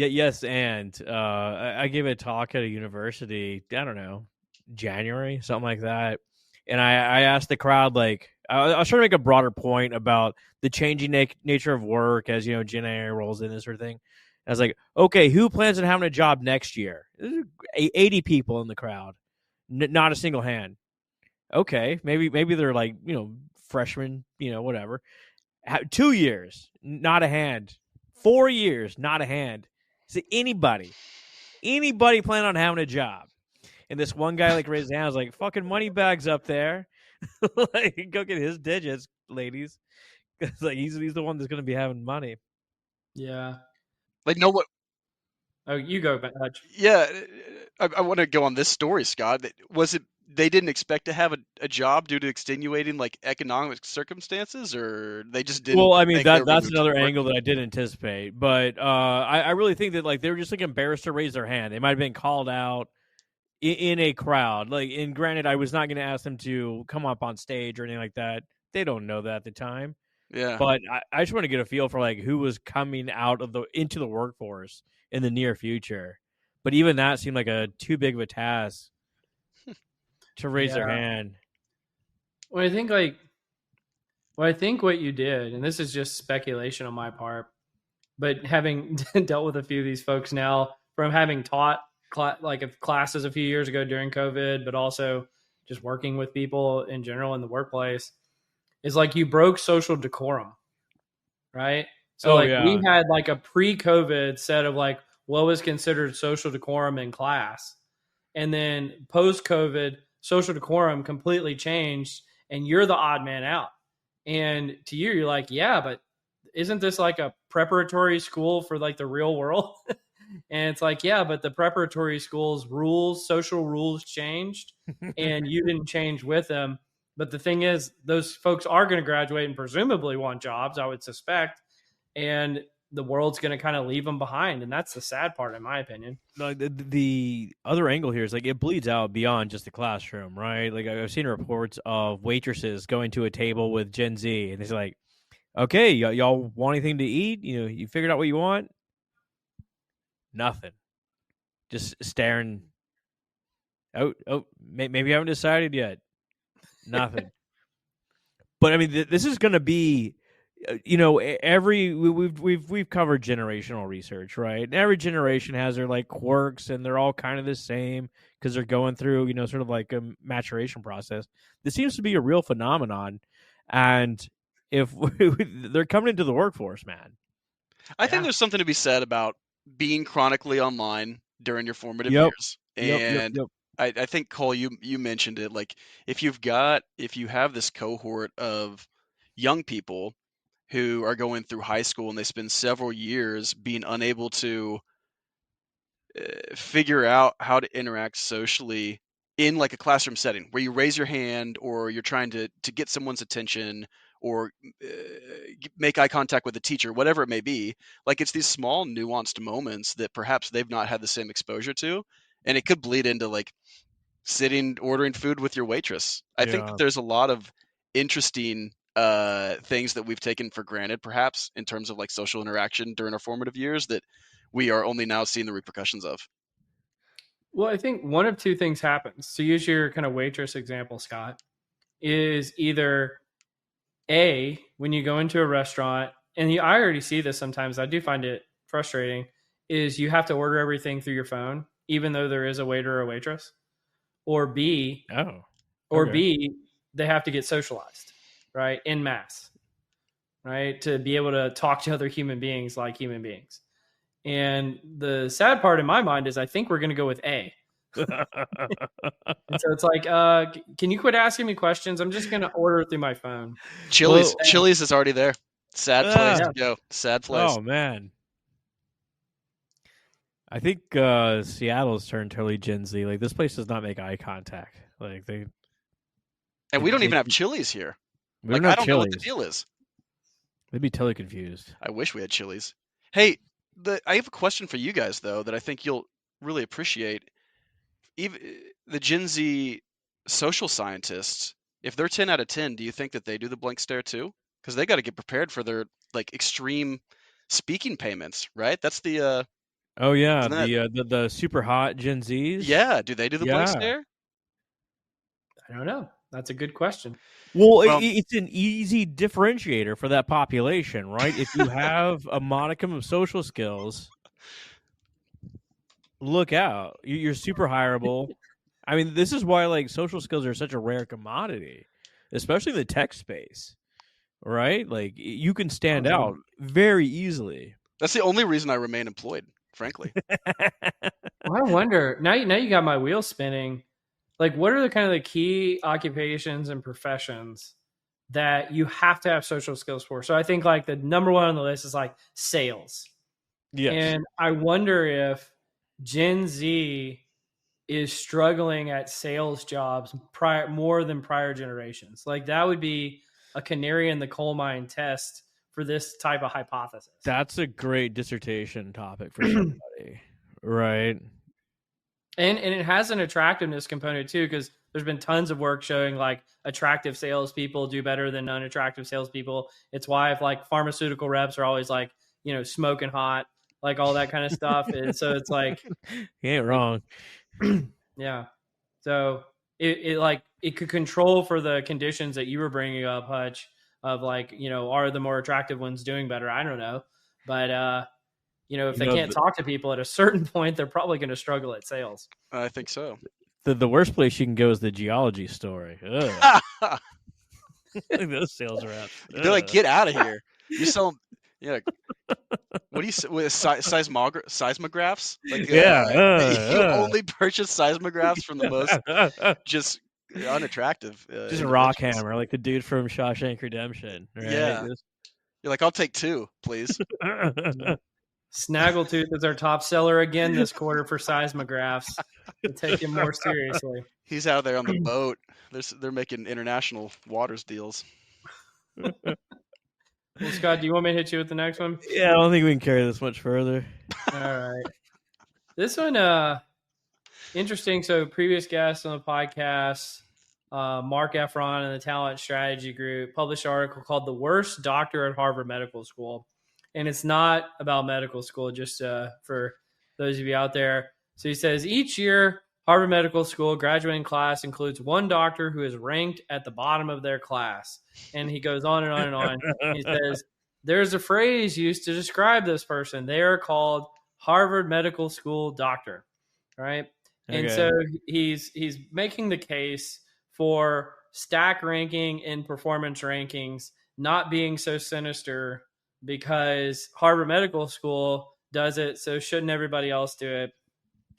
and I gave a talk at a university. I don't know, January, something like that. And I asked the crowd, like, I was trying to make a broader point about the changing nature of work as Gen AI rolls in, this sort of thing. And I was like, okay, who plans on having a job next year? 80 people in the crowd, not a single hand. Okay, maybe they're like freshmen, whatever. 2 years, not a hand. 4 years, not a hand. See, anybody plan on having a job? And this one guy like raised his hand. I was like, fucking money bags up there. Like, go get his digits, ladies. Like, he's the one that's going to be having money. Yeah. Like, no what? Oh, you go, Hutch. Yeah, I want to go on this story, Scott. Was it they didn't expect to have a job due to extenuating like economic circumstances, or they just didn't? Well, I mean, think they were that's gonna another work? angle that I didn't anticipate. But I really think that like they were just like embarrassed to raise their hand. They might have been called out in a crowd. Like, and granted, I was not going to ask them to come up on stage or anything like that. They don't know that at the time. Yeah. But I just want to get a feel for like who was coming out of into the workforce in the near future. But even that seemed like a too big of a task to raise their hand. Well, I think what you did, and this is just speculation on my part, but having dealt with a few of these folks now, from having taught classes a few years ago during COVID, but also just working with people in general in the workplace, is like you broke social decorum, right? So we had like a pre-COVID set of like what was considered social decorum in class, and then post-COVID, social decorum completely changed, and you're the odd man out. And to you, you're like, yeah, but isn't this like a preparatory school for like the real world? And it's like, yeah, but the preparatory school's rules, social rules changed, and you didn't change with them. But the thing is, those folks are going to graduate and presumably want jobs, I would suspect. and the world's going to kind of leave them behind. And that's the sad part, in my opinion. No, the other angle here is like it bleeds out beyond just the classroom, right? Like I've seen reports of waitresses going to a table with Gen Z, and it's like, okay, y'all want anything to eat? You know, you figured out what you want? Nothing. Just staring. Oh, maybe you haven't decided yet. Nothing. But I mean, this is going to be, you know, we've covered generational research, right? And every generation has their like quirks, and they're all kind of the same because they're going through, you know, sort of like a maturation process. This seems to be a real phenomenon, and if they're coming into the workforce, man, I think there's something to be said about being chronically online during your formative Yep. years. Yep. And I think, Cole, you mentioned it. Like, if you have this cohort of young people who are going through high school and they spend several years being unable to figure out how to interact socially in like a classroom setting where you raise your hand or you're trying to get someone's attention or make eye contact with the teacher, whatever it may be. Like, it's these small nuanced moments that perhaps they've not had the same exposure to, and it could bleed into like sitting ordering food with your waitress. I think that there's a lot of interesting things that we've taken for granted perhaps in terms of like social interaction during our formative years that we are only now seeing the repercussions of. Well, I think one of two things happens. To use your kind of waitress example, Scott, is either A, when you go into a restaurant, and I already see this sometimes, I do find it frustrating, is you have to order everything through your phone, even though there is a waiter or a waitress. Or B, B, they have to get socialized, right? En masse, right? To be able to talk to other human beings like human beings. And the sad part in my mind is I think we're going to go with A. And so it's like, can you quit asking me questions? I'm just going to order through my phone. Chili's is already there. Sad place to go. Sad place. Oh, man. I think Seattle's turned totally Gen Z. Like, this place does not make eye contact. Like, and we don't even have Chili's here. Like, I don't know what the deal is. They'd be totally confused. I wish we had Chili's. Hey, I have a question for you guys, though, that I think you'll really appreciate. Even the Gen Z social scientists, if they're 10 out of 10, do you think that they do the blank stare too? Because they got to get prepared for their like extreme speaking payments, right? That's the oh yeah, the super hot Gen Zs. Yeah, do they do the blank stare? I don't know. That's a good question. Well, it's an easy differentiator for that population, right? If you have a modicum of social skills, look out. You're super hireable. I mean, this is why like social skills are such a rare commodity, especially in the tech space, right? Like you can stand out very easily. That's the only reason I remain employed, frankly. Well, I wonder, now you got my wheels spinning. Like, what are the kind of the key occupations and professions that you have to have social skills for? So I think like the number one on the list is like sales. Yes. And I wonder if Gen Z is struggling at sales jobs more than prior generations. Like that would be a canary in the coal mine test for this type of hypothesis. That's a great dissertation topic for somebody, right? And it has an attractiveness component too, because there's been tons of work showing like attractive salespeople do better than unattractive salespeople. It's why if like pharmaceutical reps are always like, you know, smoking hot, like all that kind of stuff. And so it's like, you ain't wrong. Yeah. So it could control for the conditions that you were bringing up, Hutch, of like, you know, are the more attractive ones doing better? I don't know. But, you know, if they can't talk to people at a certain point, they're probably going to struggle at sales. I think so. The worst place you can go is the geology store. Those sales reps. They're like, get out of here. You sell, what do you say with seismographs? Like, you only purchase seismographs from the most just unattractive. Just a rock hammer, like the dude from Shawshank Redemption. Right? Yeah. You're like, I'll take 2, please. Snaggletooth is our top seller again this quarter for seismographs. To take him more seriously. He's out there on the boat. They're making international waters deals. Well, Scott, do you want me to hit you with the next one? Yeah, I don't think we can carry this much further. All right. This one, interesting. So, previous guest on the podcast, Mark Efron and the Talent Strategy Group published an article called "The Worst Doctor at Harvard Medical School," and it's not about medical school. Just for those of you out there, so he says each year Harvard Medical School graduating class includes one doctor who is ranked at the bottom of their class, and he goes on and on and on. He says there's a phrase used to describe this person. They are called Harvard Medical School doctor, right? And Okay. so he's making the case for stack ranking and performance rankings not being so sinister because Harvard Medical School does it, so shouldn't everybody else do it?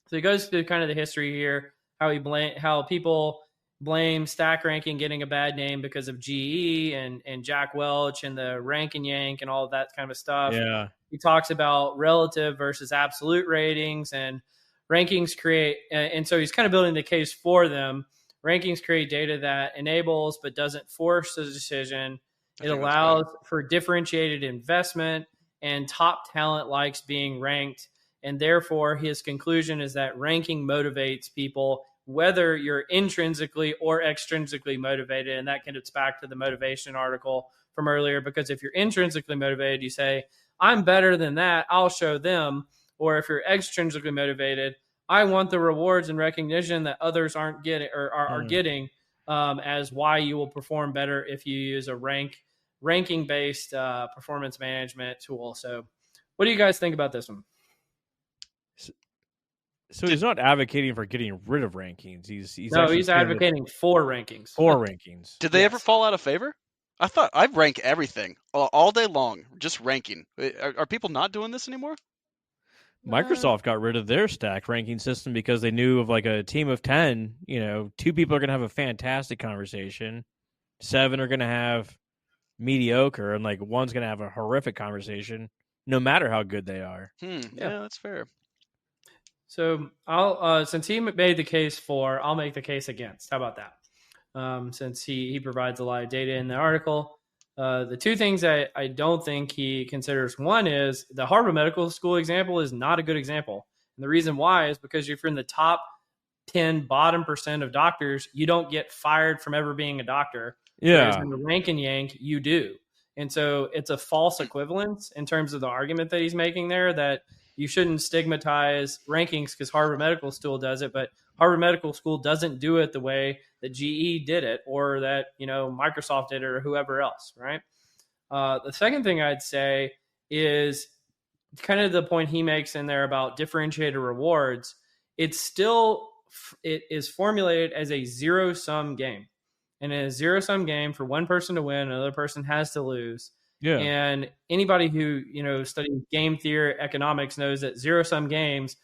So he goes through kind of the history here, how people blame stack ranking getting a bad name because of GE and Jack Welch and the rank and yank and all of that kind of stuff. Yeah. He talks about relative versus absolute ratings, and rankings create, and so he's kind of building the case for them. Rankings create data that enables but doesn't force the decision. It allows for differentiated investment, and top talent likes being ranked. And therefore, his conclusion is that ranking motivates people, whether you're intrinsically or extrinsically motivated. And that gets back to the motivation article from earlier, because if you're intrinsically motivated, you say, I'm better than that, I'll show them. Or if you're extrinsically motivated, I want the rewards and recognition that others aren't getting or are getting, as why you will perform better if you use a ranking based performance management tool. So what do you guys think about this one? So he's not advocating for getting rid of rankings. He's advocating for rankings. For rankings. Did they ever fall out of favor? I thought I rank everything all day long, just ranking. Are people not doing this anymore? Microsoft got rid of their stack ranking system because they knew of like a team of 10, 2 people are going to have a fantastic conversation. 7 are going to have mediocre, and like one's going to have a horrific conversation, no matter how good they are. Yeah, that's fair. So I'll since he made the case for, I'll make the case against. How about that? Since he provides a lot of data in the article. The two things I don't think he considers, one is the Harvard Medical School example is not a good example. And the reason why is because if you're in the top 10 bottom percent of doctors, you don't get fired from ever being a doctor. Yeah. Whereas in the rank and yank, you do. And so it's a false equivalence in terms of the argument that he's making there, that you shouldn't stigmatize rankings because Harvard Medical School does it, but Harvard Medical School doesn't do it the way that GE did it, or that Microsoft did it, or whoever else, right? The second thing I'd say is kind of the point he makes in there about differentiated rewards. It is formulated as a zero-sum game. And in a zero-sum game, for one person to win, another person has to lose. Yeah. And anybody who, studies game theory economics knows that zero-sum games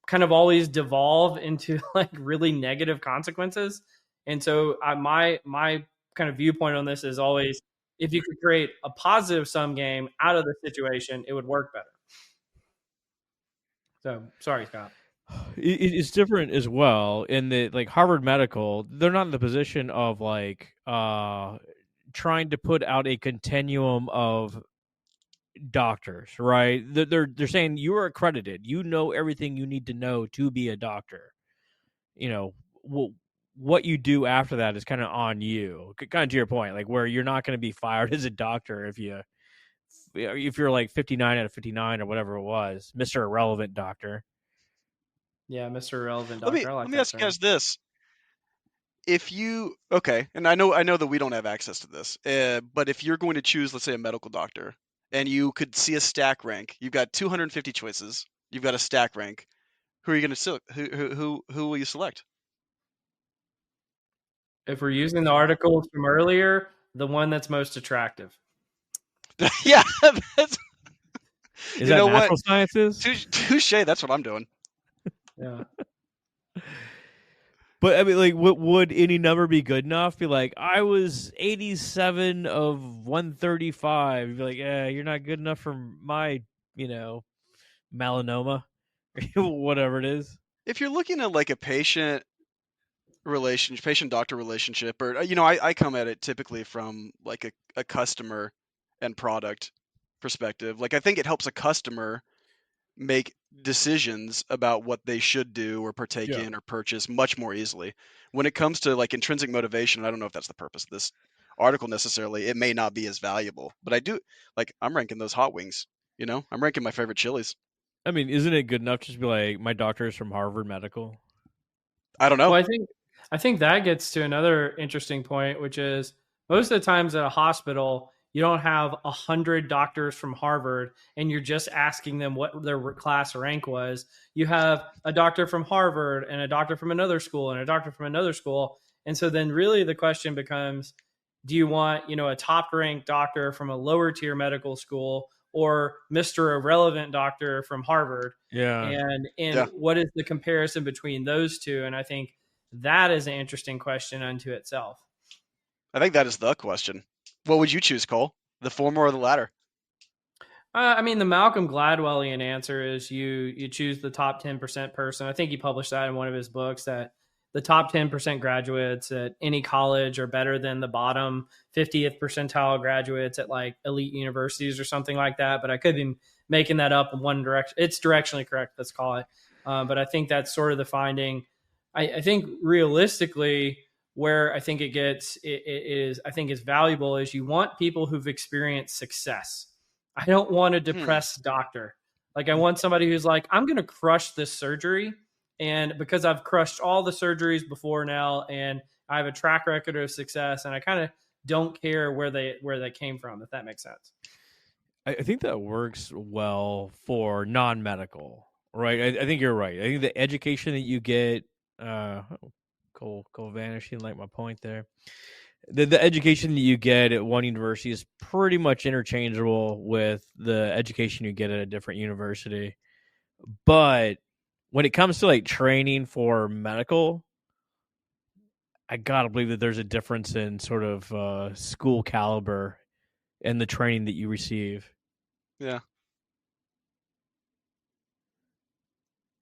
kind of always devolve into like really negative consequences. And so my kind of viewpoint on this is always, if you could create a positive sum game out of the situation, it would work better. So sorry, Scott. It's different as well in that, like, Harvard Medical, they're not in the position of like trying to put out a continuum of doctors, right? They're saying you are accredited, you know everything you need to know to be a doctor. What you do after that is kind of on you. Kind of to your point, like where you're not going to be fired as a doctor if you're like 59 out of 59 or whatever it was, Mr. Irrelevant doctor. Yeah, Mr. Irrelevant doctor. Let me ask you guys this: if you and I know that we don't have access to this, but if you're going to choose, let's say, a medical doctor, and you could see a stack rank, you've got 250 choices, you've got a stack rank. Who are you going to select? Who will you select? If we're using the articles from earlier, the one that's most attractive. Yeah, is that natural sciences? Touche. That's what I'm doing. Yeah. But I mean, like, would any number be good enough? Be like, I was 87 of 135. You'd be like, you're not good enough for my, melanoma, whatever it is. If you're looking at like a patient-doctor relationship, or I come at it typically from like a customer and product perspective. Like I think it helps a customer make decisions about what they should do or partake Yeah. in or purchase much more easily. When it comes to like intrinsic motivation, I don't know if that's the purpose of this article necessarily. It may not be as valuable, but I do like I'm ranking those hot wings. You know, I'm ranking my favorite chilies. I mean, isn't it good enough to just be like, my doctor is from Harvard Medical? I don't know. Well, I think that gets to another interesting point, which is most of the times at a hospital, you don't have 100 doctors from Harvard and you're just asking them what their class rank was. You have a doctor from Harvard and a doctor from another school and a doctor from another school. And so then really the question becomes, do you want, a top ranked doctor from a lower tier medical school or Mr. Irrelevant doctor from Harvard? Yeah. And Yeah. what is the comparison between those two? And I think that is an interesting question unto itself. I think that is the question. What would you choose, Cole? The former or the latter? I mean, the Malcolm Gladwellian answer is you choose the top 10% person. I think he published that in one of his books, that the top 10% graduates at any college are better than the bottom 50th percentile graduates at like elite universities or something like that. But I could be making that up in one direction. It's directionally correct, let's call it. But I think that's sort of the finding. I think realistically, where I think I think is valuable is you want people who've experienced success. I don't want a depressed doctor. Like I want somebody who's like, I'm going to crush this surgery. And because I've crushed all the surgeries before now and I have a track record of success and I kind of don't care where they came from, if that makes sense. I think that works well for non-medical, right? I think you're right. I think the education that you get, Cole vanishing like my point there. The education that you get at one university is pretty much interchangeable with the education you get at a different university. But when it comes to like training for medical, I gotta believe that there's a difference in sort of school caliber and the training that you receive. Yeah.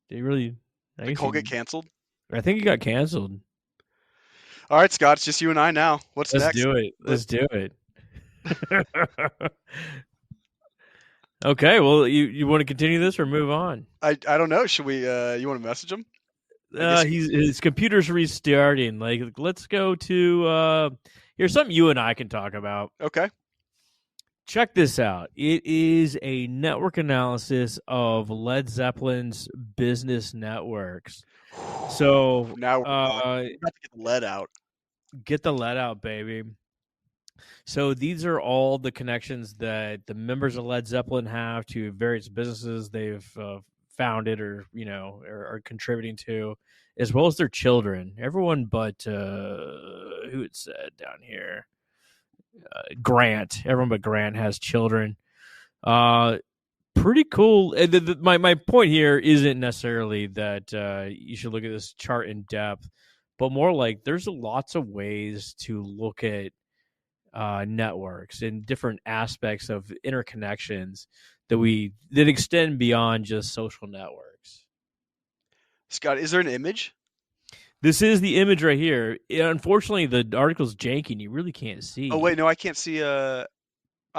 Did you really? Did Cole get canceled? I think he got canceled. All right, Scott, it's just you and I now. What's Let's next? do it. Let's do it. Okay, well, you want to continue this or move on? I don't know. Should we? You want to message him? guess His computer's restarting. Like, let's go to here's something you and I can talk about. Okay. Check this out. It is a network analysis of Led Zeppelin's business networks. So Now we're about to get the lead out. Get the lead out, baby. So these are all the connections that the members of Led Zeppelin have to various businesses they've founded or are contributing to, as well as their children. Everyone but who it said down here, Grant. Everyone but Grant has children. Pretty cool. My point here isn't necessarily that you should look at this chart in depth, but more like there's lots of ways to look at networks and different aspects of interconnections that extend beyond just social networks. Scott, is there an image? This is the image right here. Unfortunately, the article's janky and you really can't see. Oh wait, no, I can't see. I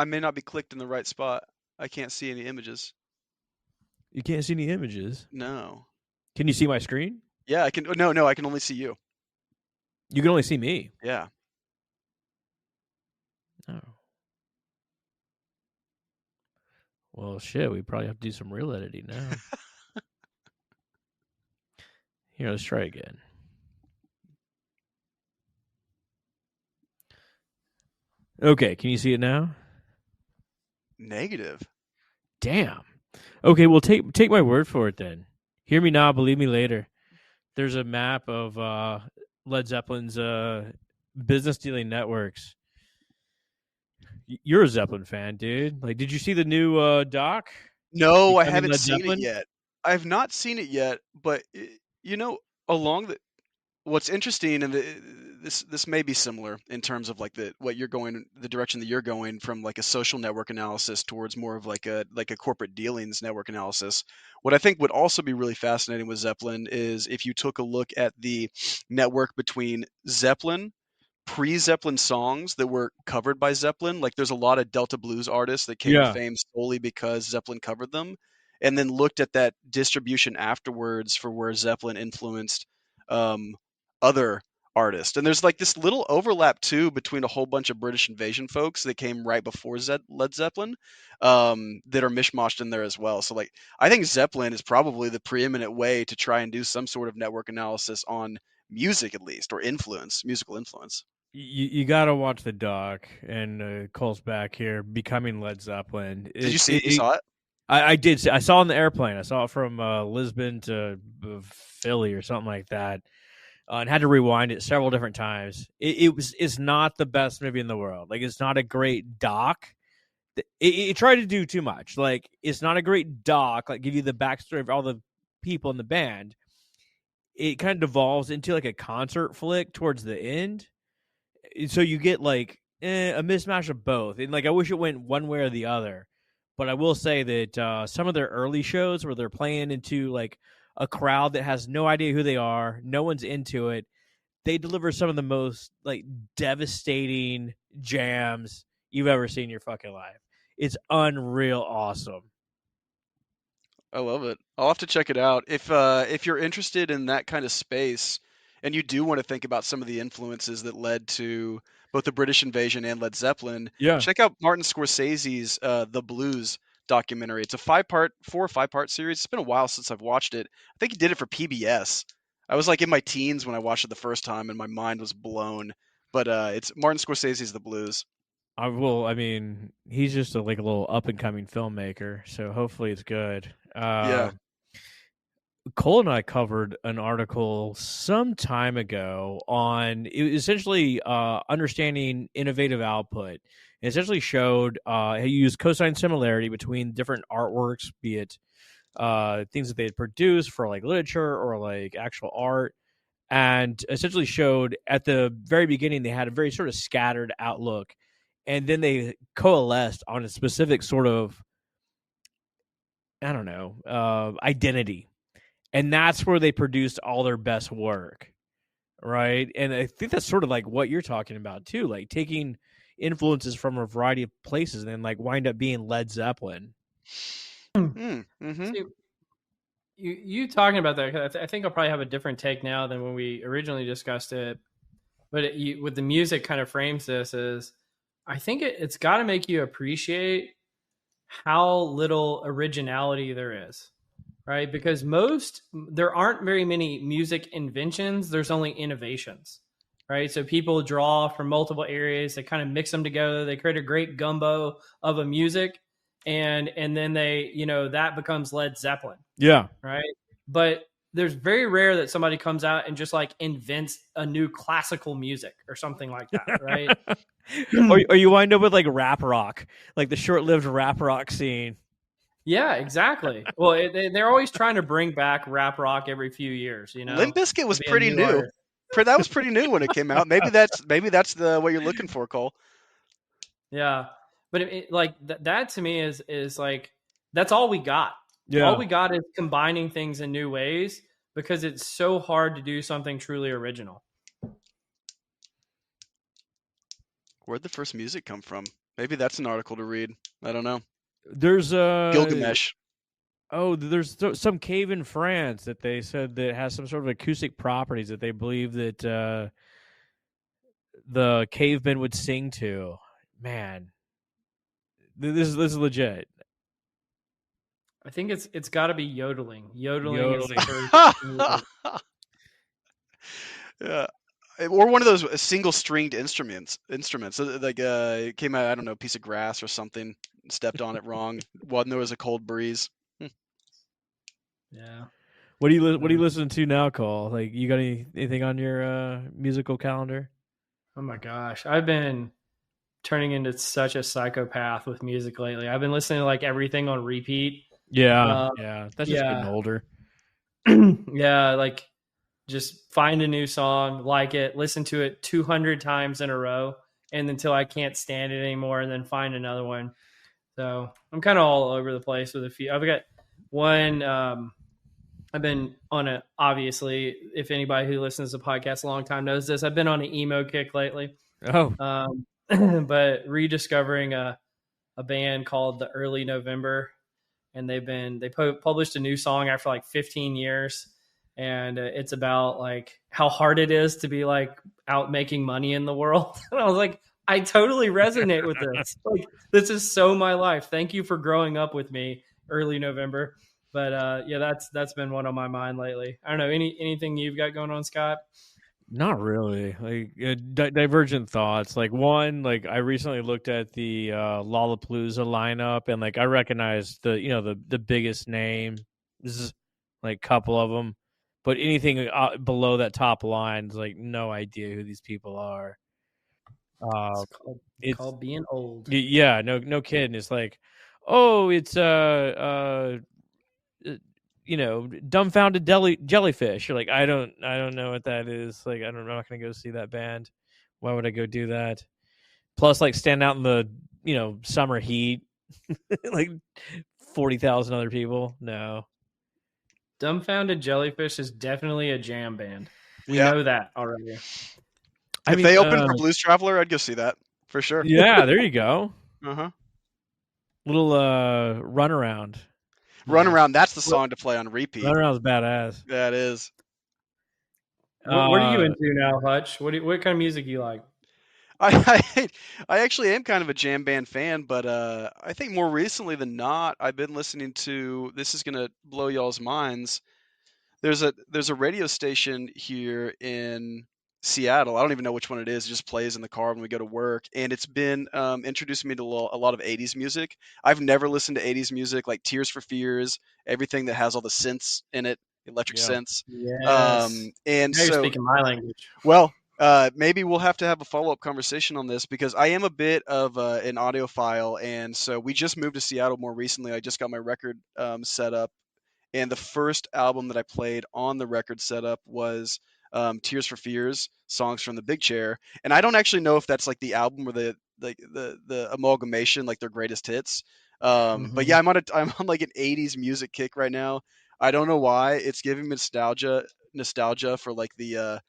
may not be clicked in the right spot. I can't see any images. You can't see any images? No. Can you see my screen? Yeah, I can. No, I can only see you. You can only see me. Yeah. Oh. Well, shit, we probably have to do some real editing now. Here, let's try again. Okay, can you see it now? Negative. Damn. Okay, well, take my word for it then. Hear me now, believe me later. There's a map of Led Zeppelin's business dealing networks. You're a Zeppelin fan, dude. Like, did you see the new doc? No, I Becoming haven't Led seen Zeppelin? it yet. I've not seen it yet, but along the what's interesting, and this may be similar in terms of like the direction that you're going from, like a social network analysis towards more of like a corporate dealings network analysis. What I think would also be really fascinating with Zeppelin is if you took a look at the network between Zeppelin, pre-Zeppelin songs that were covered by Zeppelin. Like there's a lot of Delta blues artists that came to Yeah. fame solely because Zeppelin covered them, and then looked at that distribution afterwards for where Zeppelin influenced um, other artists. And there's like this little overlap too between a whole bunch of British invasion folks that came right before Led Zeppelin that are mishmashed in there as well. So like I think Zeppelin is probably the preeminent way to try and do some sort of network analysis on music, at least, or musical influence. You got to watch the doc, and Cole's back here, Becoming Led Zeppelin. Did you see it? You saw it? I did. I saw it on the airplane. I saw it from Lisbon to Philly or something like that, and had to rewind it several different times. It's not the best movie in the world. Like, it's not a great doc. It tried to do too much. Like, it's not a great doc. Like, give you the backstory of all the people in the band. It kind of devolves into like a concert flick towards the end. So you get like a mismatch of both, and like I wish it went one way or the other. But I will say that some of their early shows where they're playing into like a crowd that has no idea who they are, no one's into it, they deliver some of the most like devastating jams you've ever seen in your fucking life. It's unreal awesome. I love it. I'll have to check it out. If you're interested in that kind of space and you do want to think about some of the influences that led to both the British invasion and Led Zeppelin, Yeah. check out Martin Scorsese's The Blues documentary. It's a 4 or 5 part series. It's been a while since I've watched it. I think he did it for PBS. I was like in my teens when I watched it the first time and my mind was blown. But it's Martin Scorsese's The Blues. I mean, he's just a little up and coming filmmaker, so hopefully it's good. Yeah. Cole and I covered an article some time ago on essentially understanding innovative output. It essentially showed he used cosine similarity between different artworks, be it things that they had produced for like literature or like actual art, and essentially showed at the very beginning they had a very sort of scattered outlook, and then they coalesced on a specific sort of, I don't know, identity. And that's where they produced all their best work, right? And I think that's sort of like what you're talking about too, like taking influences from a variety of places and then like wind up being Led Zeppelin. Mm-hmm. See, you talking about that, 'cause I think I'll probably have a different take now than when we originally discussed it. But with the music kind of frames this as, I think it's got to make you appreciate how little originality there is, right? Because there aren't very many music inventions. There's only innovations, right? So people draw from multiple areas. They kind of mix them together. They create a great gumbo of a music, and then that becomes Led Zeppelin. Yeah. Right. But there's very rare that somebody comes out and just like invents a new classical music or something like that. Right. or you wind up with like rap rock, like the short-lived rap rock scene. Yeah, exactly. Well, they're always trying to bring back rap rock every few years. Limp Bizkit was to be a pretty new. artist. That was pretty new when it came out. Maybe that's what you're looking for, Cole. Yeah, but like that to me is like that's all we got. Yeah. All we got is combining things in new ways because it's so hard to do something truly original. Where'd the first music come from? Maybe that's an article to read. I don't know. There's Gilgamesh. Oh, there's some cave in France that they said that has some sort of acoustic properties that they believe that the cavemen would sing to. Man, this is legit. I think it's got to be yodeling. Yodeling is the first. Yeah. Or one of those single-stringed instruments. Like it came out, I don't know, a piece of grass or something, stepped on it wrong. When there was a cold breeze. Yeah. What do you listen to now, Cole? Like, you got anything on your musical calendar? Oh my gosh, I've been turning into such a psychopath with music lately. I've been listening to like everything on repeat. Yeah, that's just getting older. Yeah, like just find a new song, like it, listen to it 200 times in a row, and until I can't stand it anymore, and then find another one. So I'm kind of all over the place with a few. I've got one I've been on a, obviously, if anybody who listens to podcasts a long time knows this, I've been on an emo kick lately. Oh, But rediscovering a band called the Early November, and published a new song after like 15 years, and it's about like how hard it is to be like out making money in the world. And I was like, I totally resonate with this. Like, this is so my life. Thank you for growing up with me, Early November. But yeah, that's been one on my mind lately. I don't know, anything you've got going on, Scott? not really. Like divergent thoughts. Like one, like I recently looked at the Lollapalooza lineup, and like I recognized the biggest name. This is like a couple of them, but anything below that top line is like no idea who these people are. Uh, It's it's called being old. yeah, no kidding. It's like, oh, it's dumbfounded jellyfish. You're like, I don't know what that is. Like, I'm not gonna go see that band. Why would I go do that? Plus, like, stand out in the summer heat, like 40,000 other people. No, Dumbfounded Jellyfish is definitely a jam band. We Yeah. know that already. I If mean, they opened for Blues Traveler, I'd go see that for sure. yeah, there you go. Uh-huh. Little runaround. Run Yeah. Around, that's the song to play on repeat. Runaround's badass. That is. What are you into now, Hutch? What kind of music do you like? I I actually am kind of a jam band fan, but I think more recently than not, I've been listening to, this is gonna blow y'all's minds. There's a radio station here in Seattle. I don't even know which one it is. It just plays in the car when we go to work, and it's been introducing me to a lot of '80s music. I've never listened to '80s music like Tears for Fears, everything that has all the synths in it, electric Yeah. synths. Yes. And Now you're so, speaking my language. well, maybe we'll have to have a follow-up conversation on this because I am a bit of an audiophile, and so we just moved to Seattle more recently. I just got my record set up, and the first album that I played on the record setup was Tears for Fears, songs from the Big Chair. And I don't actually know if that's like the album or the amalgamation, like their greatest hits. But yeah, I'm on like an '80s music kick right now. I don't know why. It's giving me nostalgia for like the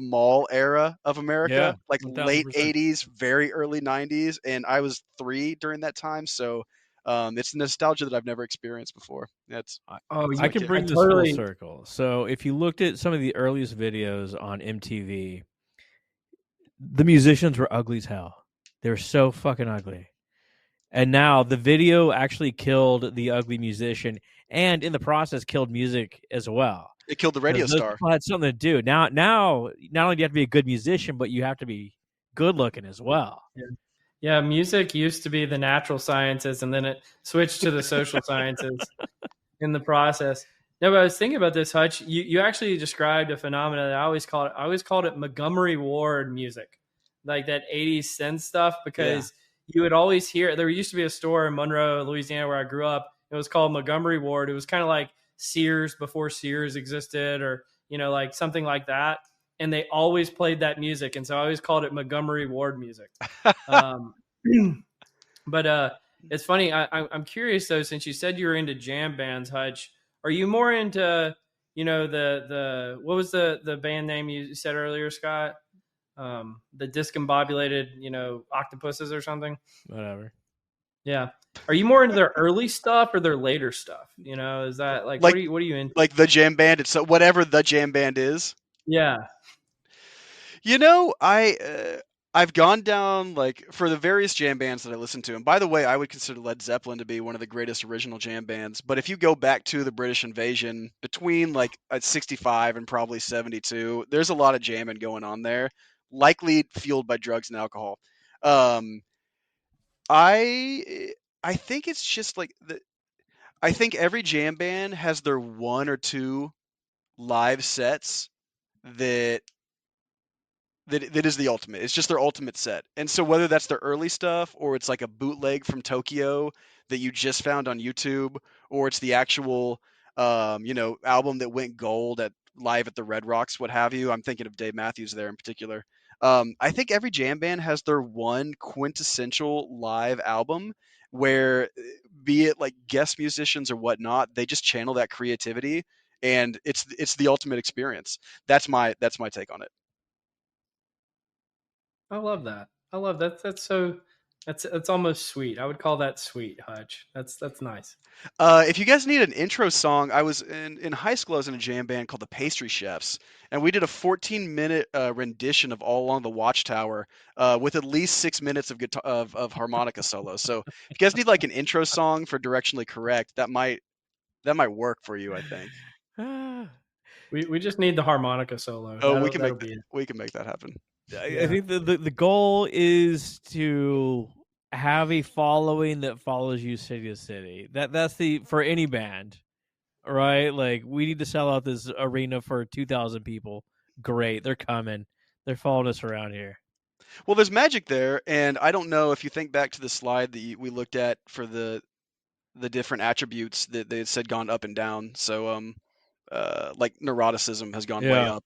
mall era of Yeah, America, like late 1000%. '80s, very early '90s, and I was 3 during that time. So it's nostalgia that I've never experienced before. That's Oh, I my can kick. bring I this full totally. circle. So if you looked at some of the earliest videos on MTV, the musicians were ugly as hell. They were so fucking ugly. And now the video actually killed the ugly musician and in the process killed music as well. It killed the radio Because those star. people had something to do. Now not only do you have to be a good musician, but you have to be good looking as well. Yeah, music used to be the natural sciences, and then it switched to the social sciences in the process. No, but I was thinking about this, Hutch. You actually described a phenomenon that I always called it Montgomery Ward music, like that '80s synth stuff, because you would always hear. There used to be a store in Monroe, Louisiana, where I grew up. It was called Montgomery Ward. It was kind of like Sears before Sears existed, or like something like that. And they always played that music, and so I always called it Montgomery Ward music. Um, but it's funny. I'm curious though, since you said you were into jam bands, Hutch. Are you more into the what was the band name you said earlier, Scott? The discombobulated octopuses or something. Whatever. Yeah. Are you more into their early stuff or their later stuff? Is that like Like what are you into? like the jam band. It's whatever the jam band is. Yeah. I've gone down like for the various jam bands that I listen to. And by the way, I would consider Led Zeppelin to be one of the greatest original jam bands. But if you go back to the British invasion between like 65 and probably 72, there's a lot of jamming going on there, likely fueled by drugs and alcohol. Um, I I think it's just like I think every jam band has their one or two live sets that that is the ultimate. It's just their ultimate set. And so whether that's their early stuff or it's like a bootleg from Tokyo that you just found on YouTube, or it's the actual album that went gold at live at the Red Rocks, what have you. I'm thinking of Dave Matthews there in particular. I think every jam band has their one quintessential live album where, be it like guest musicians or whatnot, they just channel that creativity and it's the ultimate experience. That's my take on it. I love that. I love that. That's almost sweet. I would call that sweet, Hutch. That's nice. If you guys need an intro song, I was in high school. I was in a jam band called the Pastry Chefs, and we did a 14-minute rendition of "All Along the Watchtower" with at least 6 minutes of guitar of harmonica solos. So if you guys need like an intro song for Directionally Correct, that might work for you, I think. We just need the harmonica solo. Oh, That'll be it. we can make that happen. I think the goal is to have a following that follows you city to city. That's the for any band, right? Like we need to sell out this arena for 2,000 people. Great, they're coming. They're following us around here. Well, there's magic there, and I don't know if you think back to the slide that we looked at for the different attributes that they had said gone up and down. So like neuroticism has gone way Yeah. up.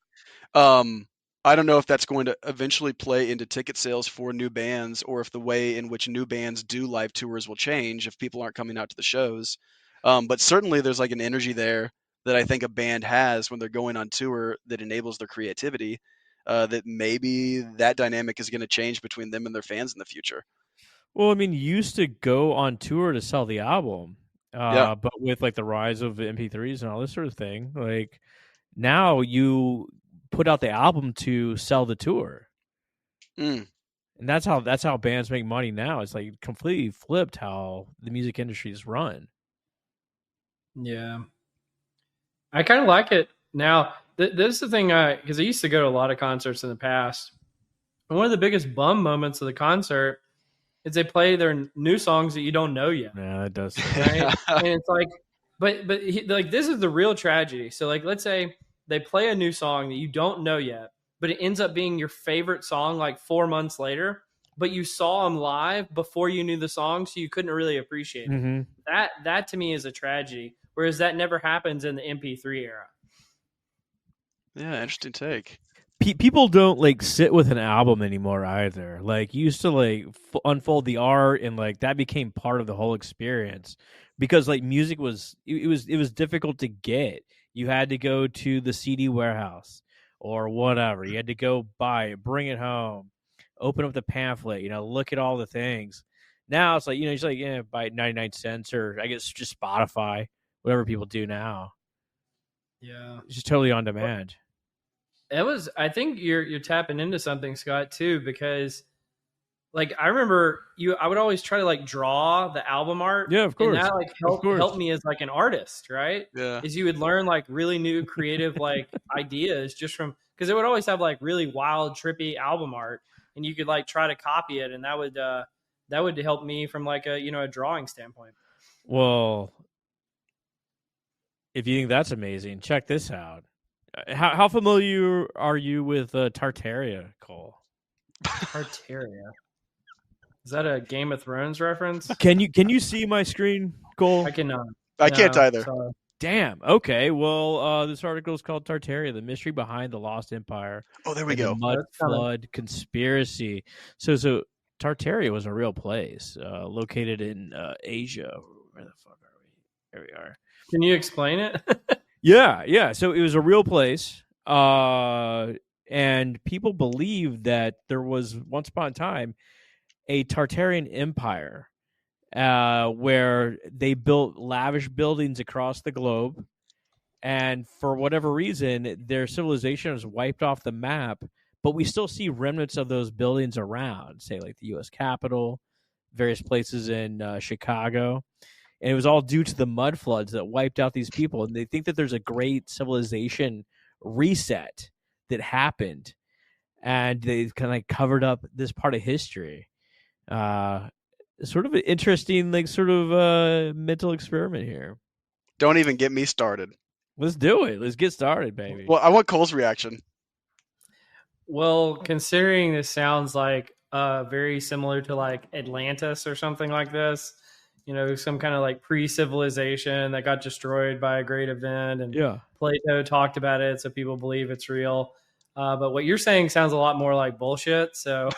I don't know if that's going to eventually play into ticket sales for new bands, or if the way in which new bands do live tours will change if people aren't coming out to the shows. But certainly there's like an energy there that I think a band has when they're going on tour that enables their creativity. That maybe that dynamic is going to change between them and their fans in the future. Well, I mean, you used to go on tour to sell the album, Yeah. but with like the rise of MP3s and all this sort of thing, like now you put out the album to sell the tour. Mm. And that's how bands make money now. It's like completely flipped how the music industry is run. Yeah, I kind of like it now. This is the thing, because I used to go to a lot of concerts in the past. And one of the biggest bum moments of the concert is they play their new songs that you don't know yet. Yeah, that does. Right? And it's like, like this is the real tragedy. So like, let's say they play a new song that you don't know yet, but it ends up being your favorite song like 4 months later. But you saw them live before you knew the song, so you couldn't really appreciate it. Mm-hmm. That to me is a tragedy. Whereas that never happens in the MP3 era. Yeah, interesting take. People don't like sit with an album anymore either. Like you used to like unfold the art, and like that became part of the whole experience because like music was it was difficult to get. You had to go to the CD warehouse or whatever. You had to go buy it, bring it home, open up the pamphlet, look at all the things. Now it's like, it's like, yeah, buy 99 cents or I guess just Spotify, whatever people do now. Yeah. It's just totally on demand. I think you're tapping into something, Scott, too, because like I remember I would always try to like draw the album art. Yeah, of course. And that like helped me as like an artist, right? Yeah. Is you would learn like really new creative like ideas just from, because it would always have like really wild, trippy album art, and you could like try to copy it, and that would help me from like a drawing standpoint. Well, if you think that's amazing, check this out. How familiar are you with Tartaria, Cole? Tartaria. Is that a Game of Thrones reference? Can you see my screen, Cole? I cannot. I can't either. Sorry. Damn. Okay. Well, this article is called Tartaria: The Mystery Behind the Lost Empire. Oh, there we The go. Mud Flood Conspiracy. So Tartaria was a real place located in Asia. Where the fuck are we? There we are. Can you explain it? Yeah. So it was a real place, and people believe that there was once upon a time a Tartarian empire where they built lavish buildings across the globe, and for whatever reason, their civilization was wiped off the map. But we still see remnants of those buildings around, say like the U.S. Capitol, various places in Chicago. And it was all due to the mud floods that wiped out these people. And they think that there's a great civilization reset that happened. And they kind of covered up this part of history. Sort of an interesting, like, sort of mental experiment here. Don't even get me started. Let's do it. Let's get started, baby. Well, I want Cole's reaction. Well, considering this sounds like very similar to like Atlantis or something like this, some kind of like pre-civilization that got destroyed by a great event, and Plato talked about it, so people believe it's real. But what you're saying sounds a lot more like bullshit. So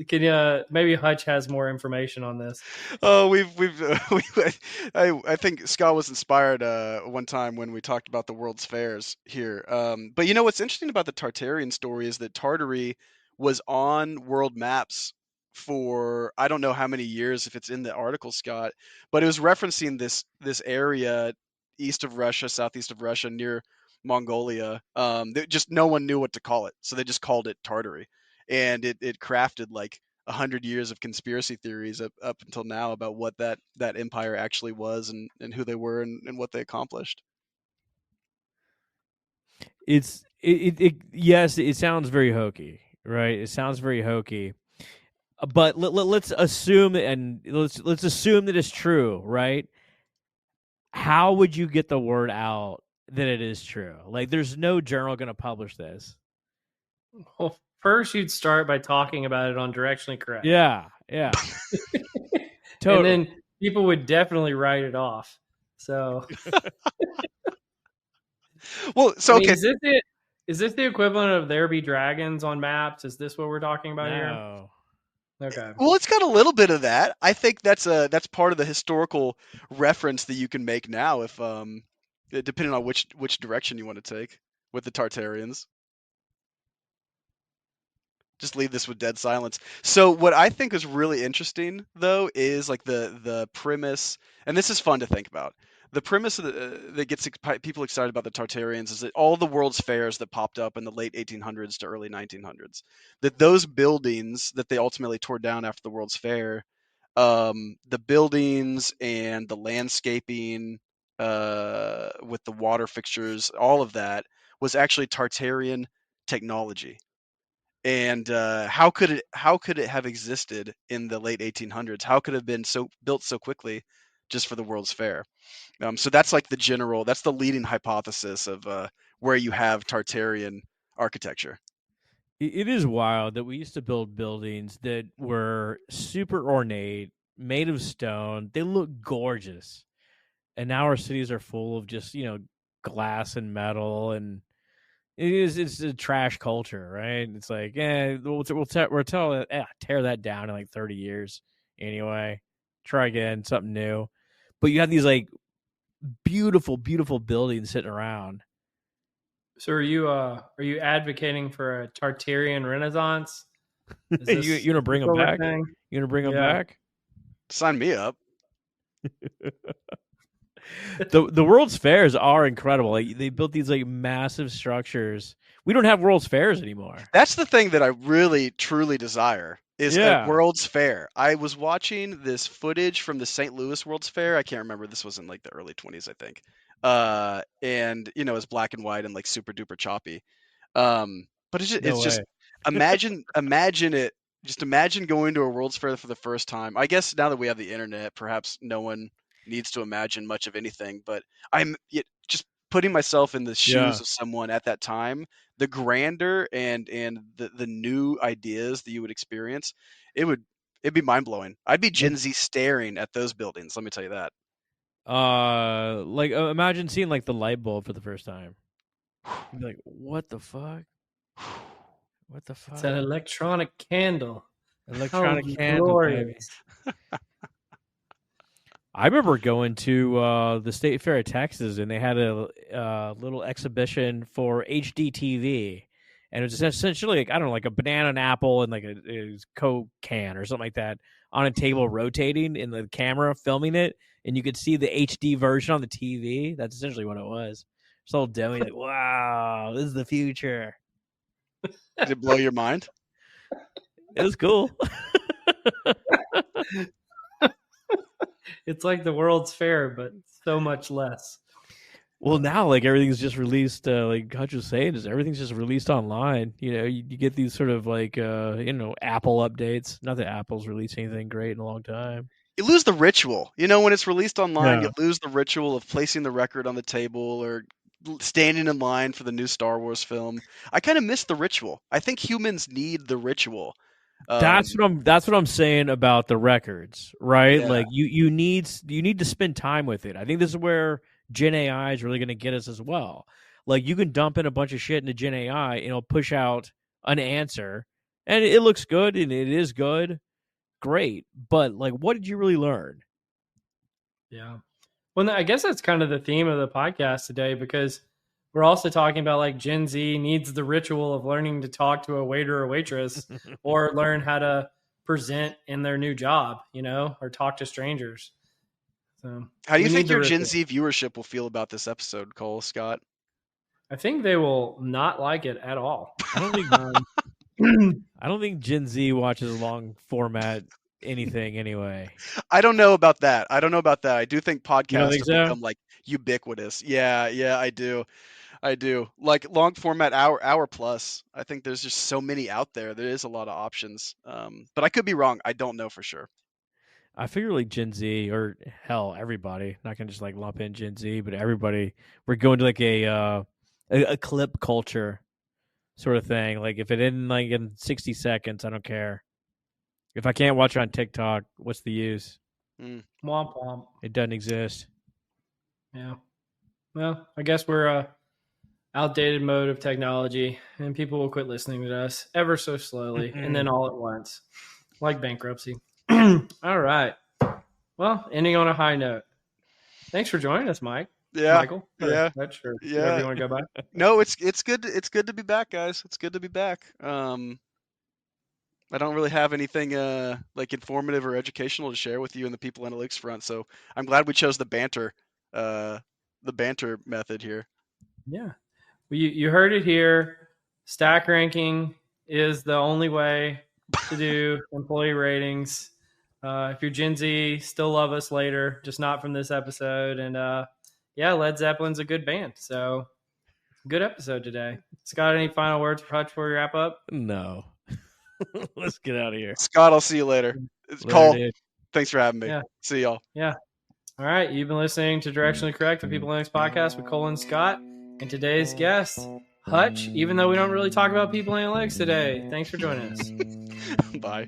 Can you maybe Hutch has more information on this? Oh, I think Scott was inspired one time when we talked about the World's Fairs here. But you know what's interesting about the Tartarian story is that Tartary was on world maps for I don't know how many years if it's in the article, Scott, but it was referencing this area east of Russia, southeast of Russia, near Mongolia. That just no one knew what to call it, so they just called it Tartary, and it crafted like 100 years of conspiracy theories up until now about what that empire actually was and who they were and what they accomplished. Yes, it sounds very hokey, right? It sounds very hokey. But let's assume and let's assume that it's true, right? How would you get the word out that it is true? Like, there's no journal going to publish this. Well, first you'd start by talking about it on Directionally Correct. Yeah. And then people would definitely write it off. So, well, so I mean, okay, is this the equivalent of There Be Dragons on maps? Is this what we're talking about here? No. Okay. well, it's got a little bit of that. I think that's part of the historical reference that you can make now, if depending on which direction you want to take with the Tartarians. Just leave this with dead silence. So what I think is really interesting though is like the premise, and this is fun to think about. The premise that gets people excited about the Tartarians is that all the World's Fairs that popped up in the late 1800s to early 1900s, that those buildings that they ultimately tore down after the World's Fair, the buildings and the landscaping with the water fixtures, all of that was actually Tartarian technology. And how could it have existed in the late 1800s? How could it have been built so quickly just for the World's Fair? So that's like that's the leading hypothesis of where you have Tartarian architecture. It is wild that we used to build buildings that were super ornate, made of stone. They look gorgeous. And now our cities are full of just, glass and metal, and it's a trash culture, right? It's like, we're telling tear that down in like 30 years anyway. Try again, something new. But you have these like beautiful, beautiful buildings sitting around. So are you advocating for a Tartarian Renaissance? You gonna bring them back? You gonna bring them back? Sign me up. The World's Fairs are incredible. Like, they built these like massive structures. We don't have World's Fairs anymore. That's the thing that I really truly desire is a World's Fair. I was watching this footage from the St. Louis World's Fair. I can't remember. This was in like the early 20s, I think. And it's black and white and like super duper choppy. But it's just imagine it. Just imagine going to a World's Fair for the first time. I guess now that we have the internet, perhaps no one needs to imagine much of anything. But I'm just putting myself in the shoes of someone at that time. The grandeur and the new ideas that you would experience, it'd be mind blowing. I'd be Gen Z staring at those buildings. Let me tell you that. Imagine seeing like the light bulb for the first time. You'd be like, what the fuck? What the fuck? It's an electronic candle. Electronic candle, baby. I remember going to the State Fair of Texas, and they had a little exhibition for HD TV, and it was essentially like, I don't know, like a banana and apple and like a Coke can or something like that on a table rotating, and the camera filming it, and you could see the HD version on the TV. That's essentially what it was. It's all dummy, like, wow, this is the future. Did it blow your mind? It was cool. It's like the World's Fair, but so much less. Well, now like everything's just released. Like Hutch was saying, everything's just released online. You get these sort of like Apple updates. Not that Apple's released anything great in a long time. You lose the ritual. When it's released online, you lose the ritual of placing the record on the table or standing in line for the new Star Wars film. I kind of miss the ritual. I think humans need the ritual. That's what I'm saying about the records, right? Yeah. Like you need to spend time with it. I think this is where Gen AI is really going to get us as well. Like, you can dump in a bunch of shit into Gen AI and it'll push out an answer, And it looks good, and it is good. Great. But, like, what did you really learn? Yeah. Well, I guess that's kind of the theme of the podcast today, because we're also talking about like Gen Z needs the ritual of learning to talk to a waiter or waitress or learn how to present in their new job, or talk to strangers. So How do you we think need the your Gen ritual. Z viewership will feel about this episode, Cole, Scott? I think they will not like it at all. I don't think I don't think Gen Z watches long format anything anyway. I don't know about that. I do think You don't podcasts think have so? become like ubiquitous. Yeah, I do. Like long format hour plus. I think there's just so many out there. There is a lot of options. But I could be wrong. I don't know for sure. I figure like Gen Z, or hell, everybody. Not gonna just like lump in Gen Z, but everybody. We're going to like a clip culture sort of thing. Like if it isn't like in 60 seconds, I don't care. If I can't watch it on TikTok, what's the use? Mm. Womp womp. It doesn't exist. Yeah. Well, I guess we're outdated mode of technology, and people will quit listening to us ever so slowly, and then all at once, like bankruptcy. All right. Well, ending on a high note. Thanks for joining us, Mike. Yeah. Michael. Yeah. Hutch, or Yeah. whatever you want to go by. No, it's good. It's good to be back, guys. It's good to be back. I don't really have anything like informative or educational to share with you in the people analytics front, so I'm glad we chose the banter method here. Yeah. Well, you heard it here. Stack ranking is the only way to do employee ratings. If you're Gen Z, still love us later, just not from this episode. And yeah, Led Zeppelin's a good band. So good episode today. Scott, any final words for Hutch before we wrap up? No. Let's get out of here. Scott, I'll see you later. It's Later, Cole. dude. Thanks for having me. Yeah. See y'all. Yeah. All right. You've been listening to Directionally Correct, the People Analytics podcast with Cole and Scott. And today's guest, Hutch, even though we don't really talk about people analytics today. Thanks for joining us. Bye.